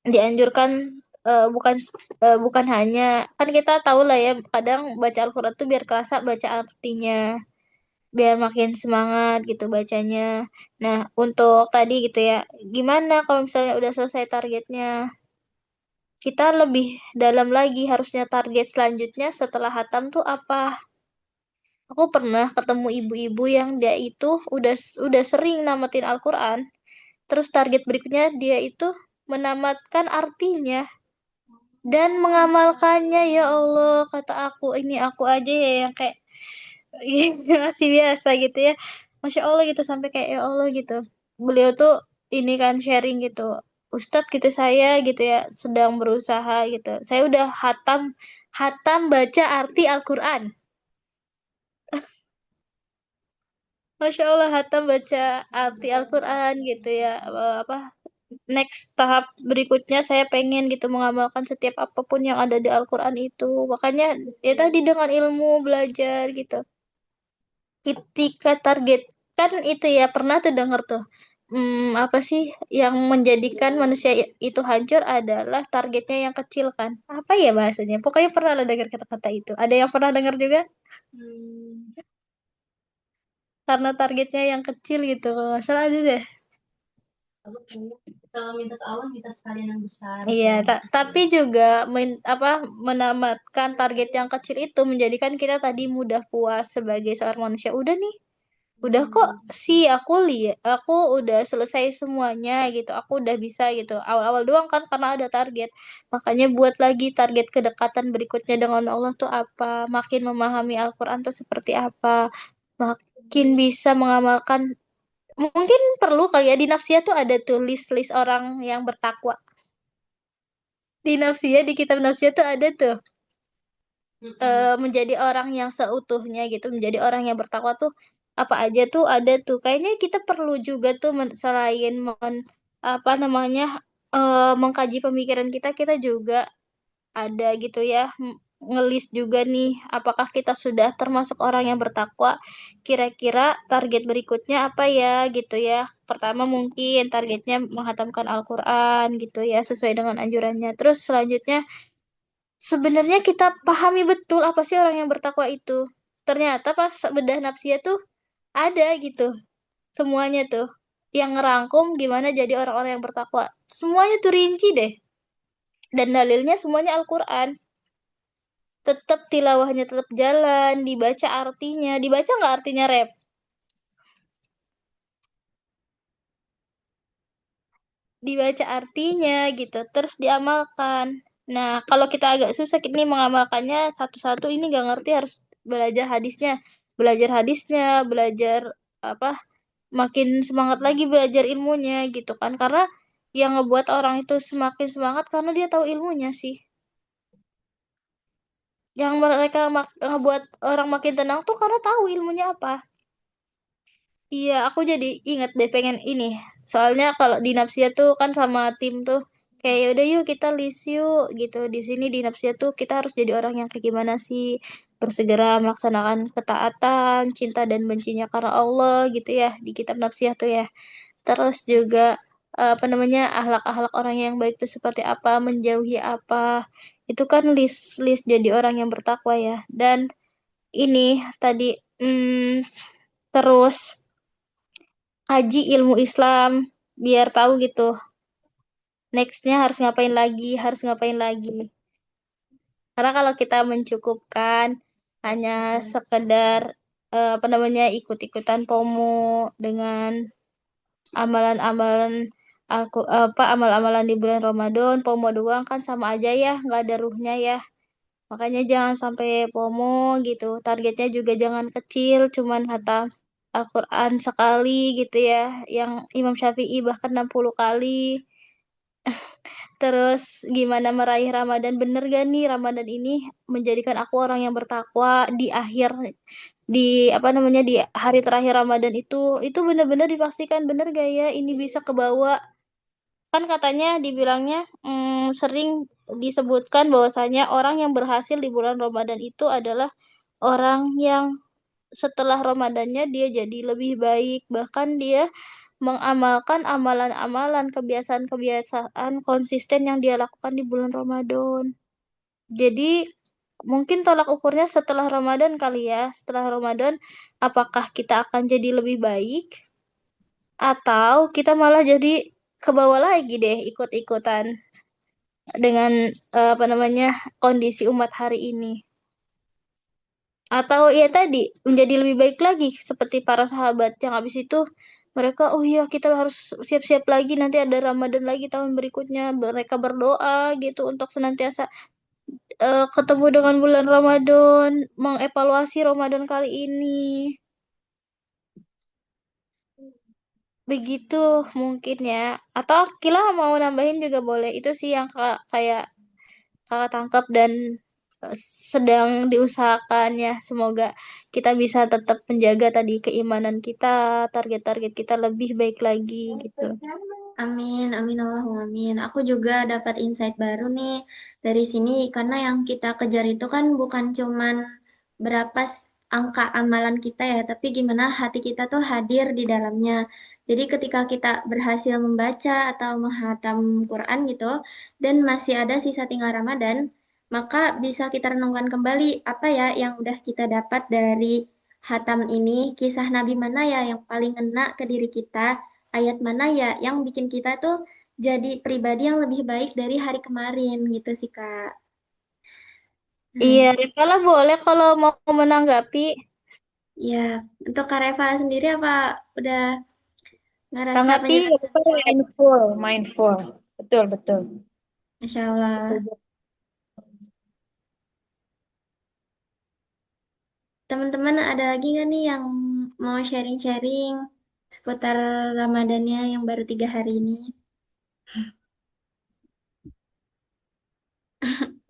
dianjurkan bukan hanya kan kita tahu lah ya kadang baca Al-Quran tuh biar kerasa baca artinya biar makin semangat gitu bacanya. Nah, untuk tadi gitu ya, gimana kalau misalnya udah selesai targetnya? Kita lebih dalam lagi harusnya target selanjutnya setelah hatam tuh apa? Aku pernah ketemu ibu-ibu yang dia itu udah sering namatin Al-Quran, terus target berikutnya dia itu menamatkan artinya dan mengamalkannya. Ya Allah, kata aku ini aku aja ya yang kayak masih biasa gitu ya. Masya Allah gitu sampai kayak ya Allah gitu. Beliau tuh ini kan sharing gitu. Ustadz gitu saya gitu ya sedang berusaha gitu. Saya udah hatam hatam baca arti Al-Quran. Masya Allah hatam baca arti Al-Quran gitu ya. Apa next tahap berikutnya saya pengen gitu mengamalkan setiap apapun yang ada di Al-Quran itu. Makanya ya tadi dengan ilmu belajar gitu. Ketika target kan itu ya pernah tuh denger tuh apa sih yang menjadikan manusia itu hancur adalah targetnya yang kecil kan apa ya bahasanya pokoknya pernah lah dengar kata-kata itu ada yang pernah dengar juga karena targetnya yang kecil gitu kalau nggak salah aja deh. Kalau minta ke Allah minta sekalian yang besar. Iya, tapi juga menamatkan target yang kecil itu menjadikan kita tadi mudah puas sebagai seorang manusia. Udah nih, udah kok sih aku lihat, aku udah selesai semuanya gitu. Aku udah bisa gitu. Awal-awal doang kan karena ada target. Makanya buat lagi target kedekatan berikutnya dengan Allah tuh apa? Makin memahami Al-Quran tuh seperti apa? Makin bisa mengamalkan. Mungkin perlu kali ya di Nafsiyah tuh ada tuh list-list orang yang bertakwa. Di Nafsiyah, di kitab Nafsiyah tuh ada tuh menjadi orang yang seutuhnya gitu, menjadi orang yang bertakwa tuh apa aja tuh ada tuh. Kayaknya kita perlu juga tuh selain apa namanya mengkaji pemikiran kita, kita juga ada gitu ya ngelis juga nih apakah kita sudah termasuk orang yang bertakwa kira-kira target berikutnya apa ya gitu ya pertama mungkin targetnya menghatamkan Al-Quran gitu ya sesuai dengan anjurannya terus selanjutnya sebenarnya kita pahami betul apa sih orang yang bertakwa itu ternyata pas bedah nafsiyah tuh ada gitu semuanya tuh yang ngerangkum gimana jadi orang-orang yang bertakwa semuanya tuh rinci deh dan dalilnya semuanya Al-Quran tetap tilawahnya tetap jalan, dibaca artinya, dibaca nggak artinya rap, dibaca artinya gitu, terus diamalkan. Nah, kalau kita agak susah ini mengamalkannya satu-satu ini nggak ngerti harus belajar hadisnya, belajar apa makin semangat lagi belajar ilmunya gitu kan. Karena yang ngebuat orang itu semakin semangat karena dia tahu ilmunya sih. Yang mereka ngebuat orang makin tenang tuh karena tahu ilmunya apa. Iya, aku jadi ingat deh pengen ini. Soalnya kalau di Napsia tuh kan sama tim tuh kayak yaudah yuk kita list yuk gitu. Di sini di Napsia tuh kita harus jadi orang yang kayak gimana sih? Bersegera melaksanakan ketaatan, cinta dan bencinya karena Allah gitu ya di kitab Napsia tuh ya. Terus juga apa namanya akhlak-akhlak orang yang baik itu seperti apa, menjauhi apa. Itu kan list-list jadi orang yang bertakwa ya. Dan ini tadi terus kaji ilmu Islam biar tahu gitu. Nextnya harus ngapain lagi, harus ngapain lagi. Karena kalau kita mencukupkan hanya sekedar apa namanya ikut-ikutan FOMO dengan amalan-amalan aku apa amal-amalan di bulan Ramadan, FOMO doang kan sama aja ya, nggak ada ruhnya ya. Makanya jangan sampai FOMO gitu. Targetnya juga jangan kecil, cuman hatam Al-Quran sekali gitu ya. Yang Imam Syafi'i bahkan 60 kali. Terus gimana meraih Ramadan? Bener gak nih Ramadan ini menjadikan aku orang yang bertakwa di akhir di apa namanya di hari terakhir Ramadan itu benar-benar dipastikan bener gak ya ini bisa kebawa. Kan katanya dibilangnya sering disebutkan bahwasanya orang yang berhasil di bulan Ramadan itu adalah orang yang setelah Ramadannya dia jadi lebih baik, bahkan dia mengamalkan amalan-amalan, kebiasaan-kebiasaan konsisten yang dia lakukan di bulan Ramadan. Jadi mungkin tolak ukurnya setelah Ramadan kali ya. Setelah Ramadan apakah kita akan jadi lebih baik atau kita malah jadi ke bawah lagi deh ikut-ikutan dengan apa namanya kondisi umat hari ini. Atau ya tadi menjadi lebih baik lagi seperti para sahabat yang habis itu mereka oh iya kita harus siap-siap lagi nanti ada Ramadan lagi tahun berikutnya mereka berdoa gitu untuk senantiasa ketemu dengan bulan Ramadan mengevaluasi Ramadan kali ini begitu mungkin ya atau Kila mau nambahin juga boleh itu sih yang kayak kakak tangkap dan eh, sedang diusahakan ya. Semoga kita bisa tetap menjaga tadi keimanan kita, target-target kita lebih baik lagi gitu. Amin, amin Allahumma amin. Aku juga dapat insight baru nih dari sini karena yang kita kejar itu kan bukan cuman berapa angka amalan kita ya, tapi gimana hati kita tuh hadir di dalamnya. Jadi ketika kita berhasil membaca atau menghatam Quran gitu dan masih ada sisa tinggal Ramadan, maka bisa kita renungkan kembali apa ya yang udah kita dapat dari hatam ini, kisah Nabi mana ya yang paling ngena ke diri kita, ayat mana ya yang bikin kita tuh jadi pribadi yang lebih baik dari hari kemarin gitu sih Kak. Iya, Nah, kalau boleh kalau mau menanggapi, ya untuk Kak Reva sendiri apa udah ngerasa tanggapi penjelasan? Mindful, mindful. Betul, betul. Masya Allah. Setuju. Teman-teman ada lagi nggak nih yang mau sharing-sharing seputar Ramadannya yang baru 3 hari ini?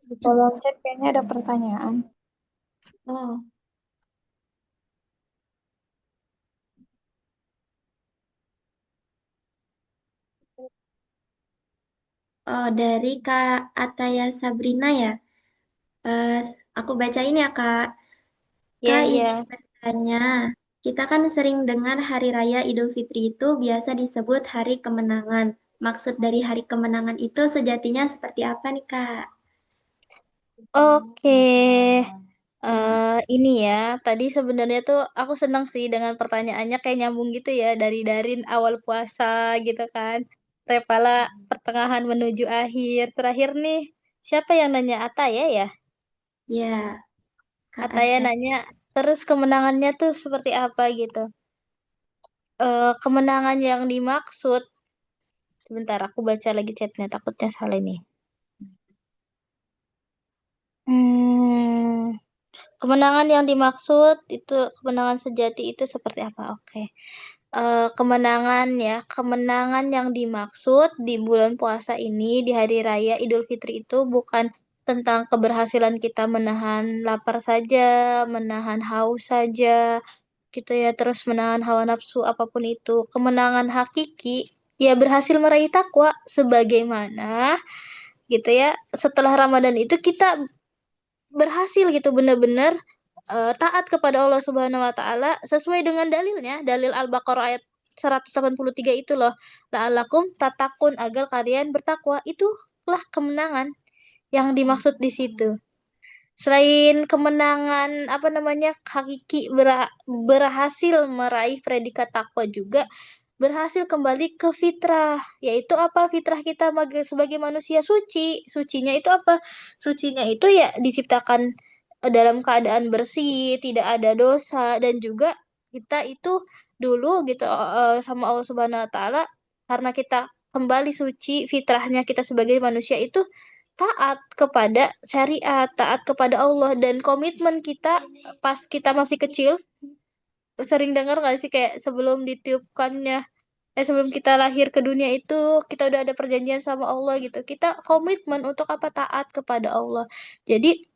Di kolom chat kayaknya ada pertanyaan. Oh, oh dari Kak Ataya Sabrina ya. Eh, aku baca ini ya Kak. ya Kak, izin ya. bertanya, kita kan sering dengar Hari Raya Idul Fitri itu biasa disebut Hari Kemenangan. Maksud dari Hari Kemenangan itu sejatinya seperti apa nih, Kak? Oke. Ini ya, tadi sebenarnya tuh aku senang sih dengan pertanyaannya kayak nyambung gitu ya dari Darin awal puasa gitu kan. Repala pertengahan menuju akhir. Terakhir nih, siapa yang nanya Ataya ya? Ya, Kak Ataya Ata. nanya, terus kemenangannya tuh seperti apa gitu. Kemenangan yang dimaksud, sebentar aku baca lagi chatnya, takutnya salah nih. Hmm, Kemenangan yang dimaksud itu kemenangan sejati itu seperti apa? Oke. Kemenangan ya, kemenangan yang dimaksud di bulan puasa ini di hari raya Idul Fitri itu bukan tentang keberhasilan kita menahan lapar saja, menahan haus saja, gitu ya, terus menahan hawa nafsu apapun itu. Kemenangan hakiki ya berhasil meraih takwa sebagaimana gitu ya. Setelah Ramadan itu kita berhasil gitu benar-benar taat kepada Allah Subhanahu wa taala sesuai dengan dalilnya, dalil Al-Baqarah ayat 183 itu loh. La'allakum tatakun, agar kalian bertakwa. Itulah kemenangan yang dimaksud di situ. Selain kemenangan apa namanya hakiki berhasil meraih predikat takwa juga berhasil kembali ke fitrah, yaitu apa? Fitrah kita sebagai manusia suci. Sucinya itu apa? Sucinya itu ya diciptakan dalam keadaan bersih, tidak ada dosa, dan juga kita itu dulu gitu sama Allah Subhanahu wa taala, karena kita kembali suci, fitrahnya kita sebagai manusia itu taat kepada syariat, taat kepada Allah, dan komitmen kita pas kita masih kecil, sering dengar nggak sih kayak sebelum kita lahir ke dunia itu kita udah ada perjanjian sama Allah gitu. Kita komitmen untuk apa? Taat kepada Allah. Jadi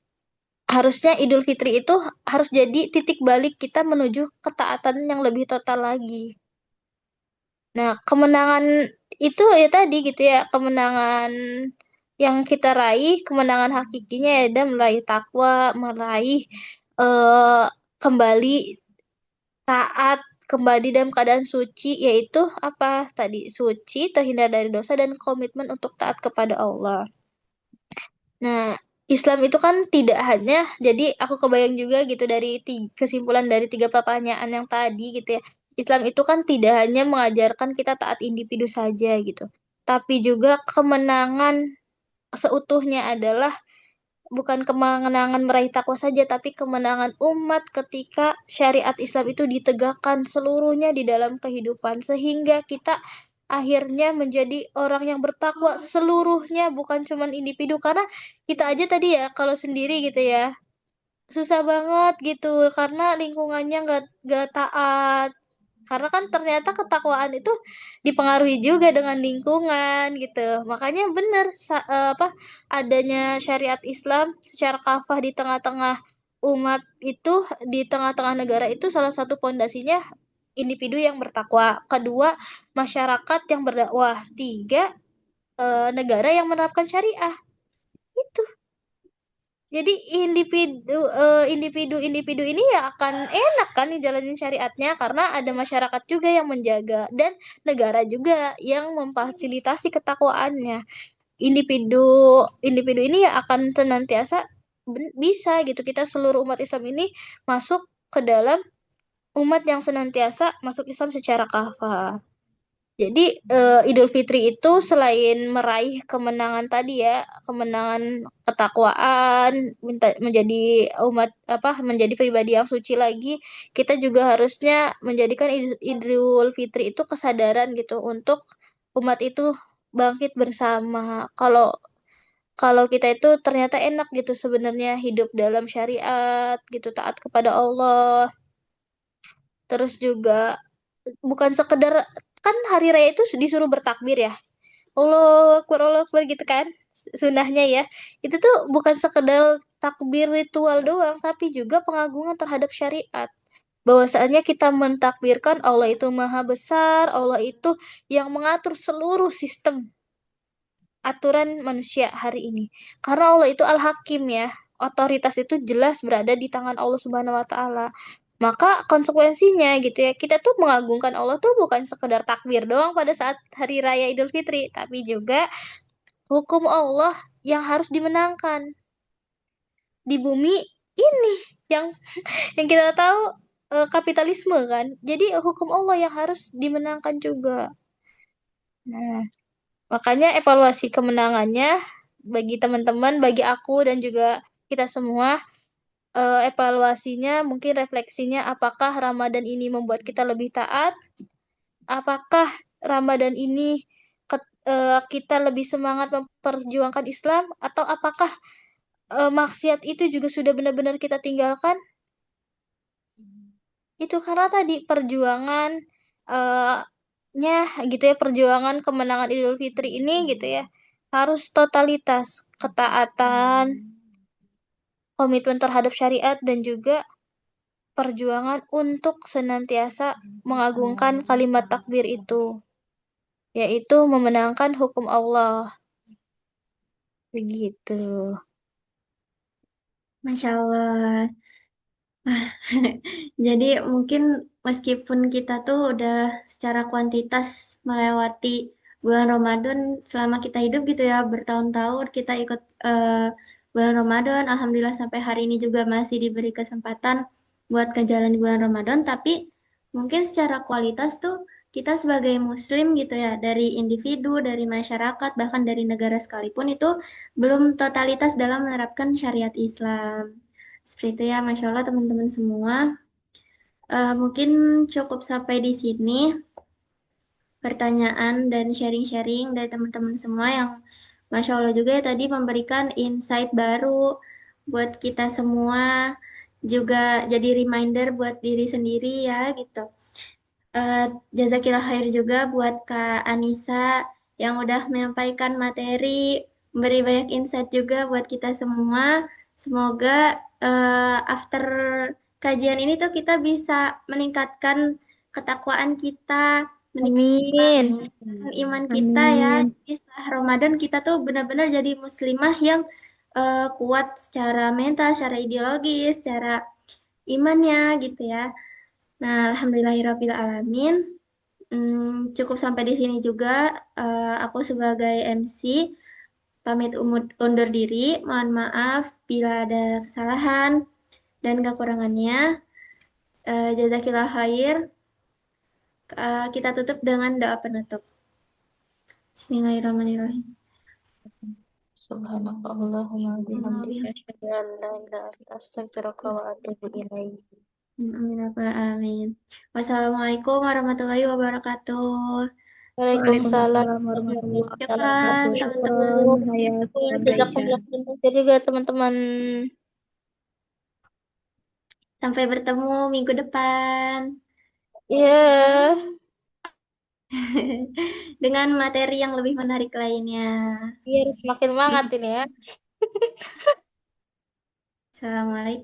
harusnya Idul Fitri itu harus jadi titik balik kita menuju ketaatan yang lebih total lagi. Nah, kemenangan itu ya tadi gitu ya, kemenangan yang kita raih, kemenangan hakikinya ya ada meraih takwa, meraih eh, kembali taat, kembali dalam keadaan suci, yaitu apa tadi? Suci, terhindar dari dosa, dan komitmen untuk taat kepada Allah. Nah, Islam itu kan tidak hanya, jadi aku kebayang juga gitu dari kesimpulan dari 3 pertanyaan yang tadi gitu ya. Islam itu kan tidak hanya mengajarkan kita taat individu saja gitu, tapi juga kemenangan seutuhnya adalah bukan kemenangan meraih takwa saja, tapi kemenangan umat ketika syariat Islam itu ditegakkan seluruhnya di dalam kehidupan, sehingga kita akhirnya menjadi orang yang bertakwa seluruhnya, bukan cuma individu. Karena kita aja tadi ya, kalau sendiri gitu ya, susah banget gitu, karena lingkungannya nggak taat. Karena kan ternyata ketakwaan itu dipengaruhi juga dengan lingkungan gitu. Makanya benar apa adanya syariat Islam secara kafah di tengah-tengah umat itu, di tengah-tengah negara itu, salah satu pondasinya individu yang bertakwa. Kedua, masyarakat yang berdakwah. Tiga, negara yang menerapkan syariah. Itu. Jadi individu ini ya akan enak kan dijalanin syariatnya karena ada masyarakat juga yang menjaga dan negara juga yang memfasilitasi ketakwaannya. Individu individu ini ya akan senantiasa bisa gitu, kita seluruh umat Islam ini masuk ke dalam umat yang senantiasa masuk Islam secara kafah. Jadi Idul Fitri itu selain meraih kemenangan tadi ya, kemenangan ketakwaan, menjadi umat apa, menjadi pribadi yang suci lagi, kita juga harusnya menjadikan Idul Fitri itu kesadaran gitu untuk umat itu bangkit bersama. Kalau kalau kita itu ternyata enak gitu sebenarnya hidup dalam syariat gitu, taat kepada Allah. Terus juga bukan sekedar, kan hari raya itu disuruh bertakbir ya. Allah Akbar gitu kan. Sunahnya ya. Itu tuh bukan sekedar takbir ritual doang, tapi juga pengagungan terhadap syariat. Bahwasannya kita mentakbirkan Allah itu maha besar, Allah itu yang mengatur seluruh sistem aturan manusia hari ini. Karena Allah itu Al-Hakim ya. Otoritas itu jelas berada di tangan Allah Subhanahu wa taala. Maka konsekuensinya gitu ya, kita tuh mengagungkan Allah tuh bukan sekedar takbir doang pada saat hari raya Idul Fitri, tapi juga hukum Allah yang harus dimenangkan di bumi ini yang kita tahu kapitalisme kan. Jadi hukum Allah yang harus dimenangkan juga. Nah, makanya evaluasi kemenangannya bagi teman-teman, bagi aku dan juga kita semua, evaluasinya mungkin refleksinya apakah Ramadan ini membuat kita lebih taat? Apakah Ramadan ini kita lebih semangat memperjuangkan Islam, atau apakah maksiat itu juga sudah benar-benar kita tinggalkan? Itu karena tadi perjuangan eh nya gitu ya, perjuangan kemenangan Idul Fitri ini gitu ya, harus totalitas ketaatan, komitmen terhadap syariat, dan juga perjuangan untuk senantiasa mengagungkan kalimat takbir itu, yaitu memenangkan hukum Allah. Begitu. Masya Allah. Jadi mungkin meskipun kita tuh udah secara kuantitas melewati bulan Ramadan selama kita hidup gitu ya, bertahun-tahun kita ikut bulan Ramadan, Alhamdulillah sampai hari ini juga masih diberi kesempatan buat ngejalan bulan Ramadan, tapi mungkin secara kualitas tuh kita sebagai Muslim gitu ya, dari individu, dari masyarakat, bahkan dari negara sekalipun itu belum totalitas dalam menerapkan syariat Islam. Seperti itu ya, Masya Allah teman-teman semua. Mungkin cukup sampai di sini pertanyaan dan sharing-sharing dari teman-teman semua yang Masya Allah juga ya tadi memberikan insight baru buat kita semua, juga jadi reminder buat diri sendiri ya gitu. Jazakillah khair juga buat Kak Anissa yang udah menyampaikan materi, memberi banyak insight juga buat kita semua. Semoga after kajian ini tuh kita bisa meningkatkan ketakwaan kita, meningkatkan Amin. iman kita ya. Amin. Jadi setelah Ramadan kita tuh benar-benar jadi muslimah yang kuat secara mental, secara ideologis, secara imannya gitu ya. Nah, alhamdulillahirabbil alamin. Cukup sampai di sini juga. Aku sebagai MC pamit undur diri. Mohon maaf bila ada kesalahan dan kekurangannya. Jazakillah khair. Kita tutup dengan doa penutup. Bismillahirrahmanirrahim. Subhanakallahumma bihamdika asyhadu an la ilaha illa anta astaghfiruka wa atubu ilaik. Amin, amin. Wassalamualaikum warahmatullahi wabarakatuh. Waalaikumsalam Waalaikumsalam warahmatullahi Syukran, warahmatullahi wabarakatuh. teman-teman. Syukron, Hayat, wabarakatuh. Baik. Jazakumullah khairan juga teman-teman. Sampai bertemu minggu depan Iya. dengan materi yang lebih menarik lainnya. Biar semakin semangat ini ya. Assalamualaikum.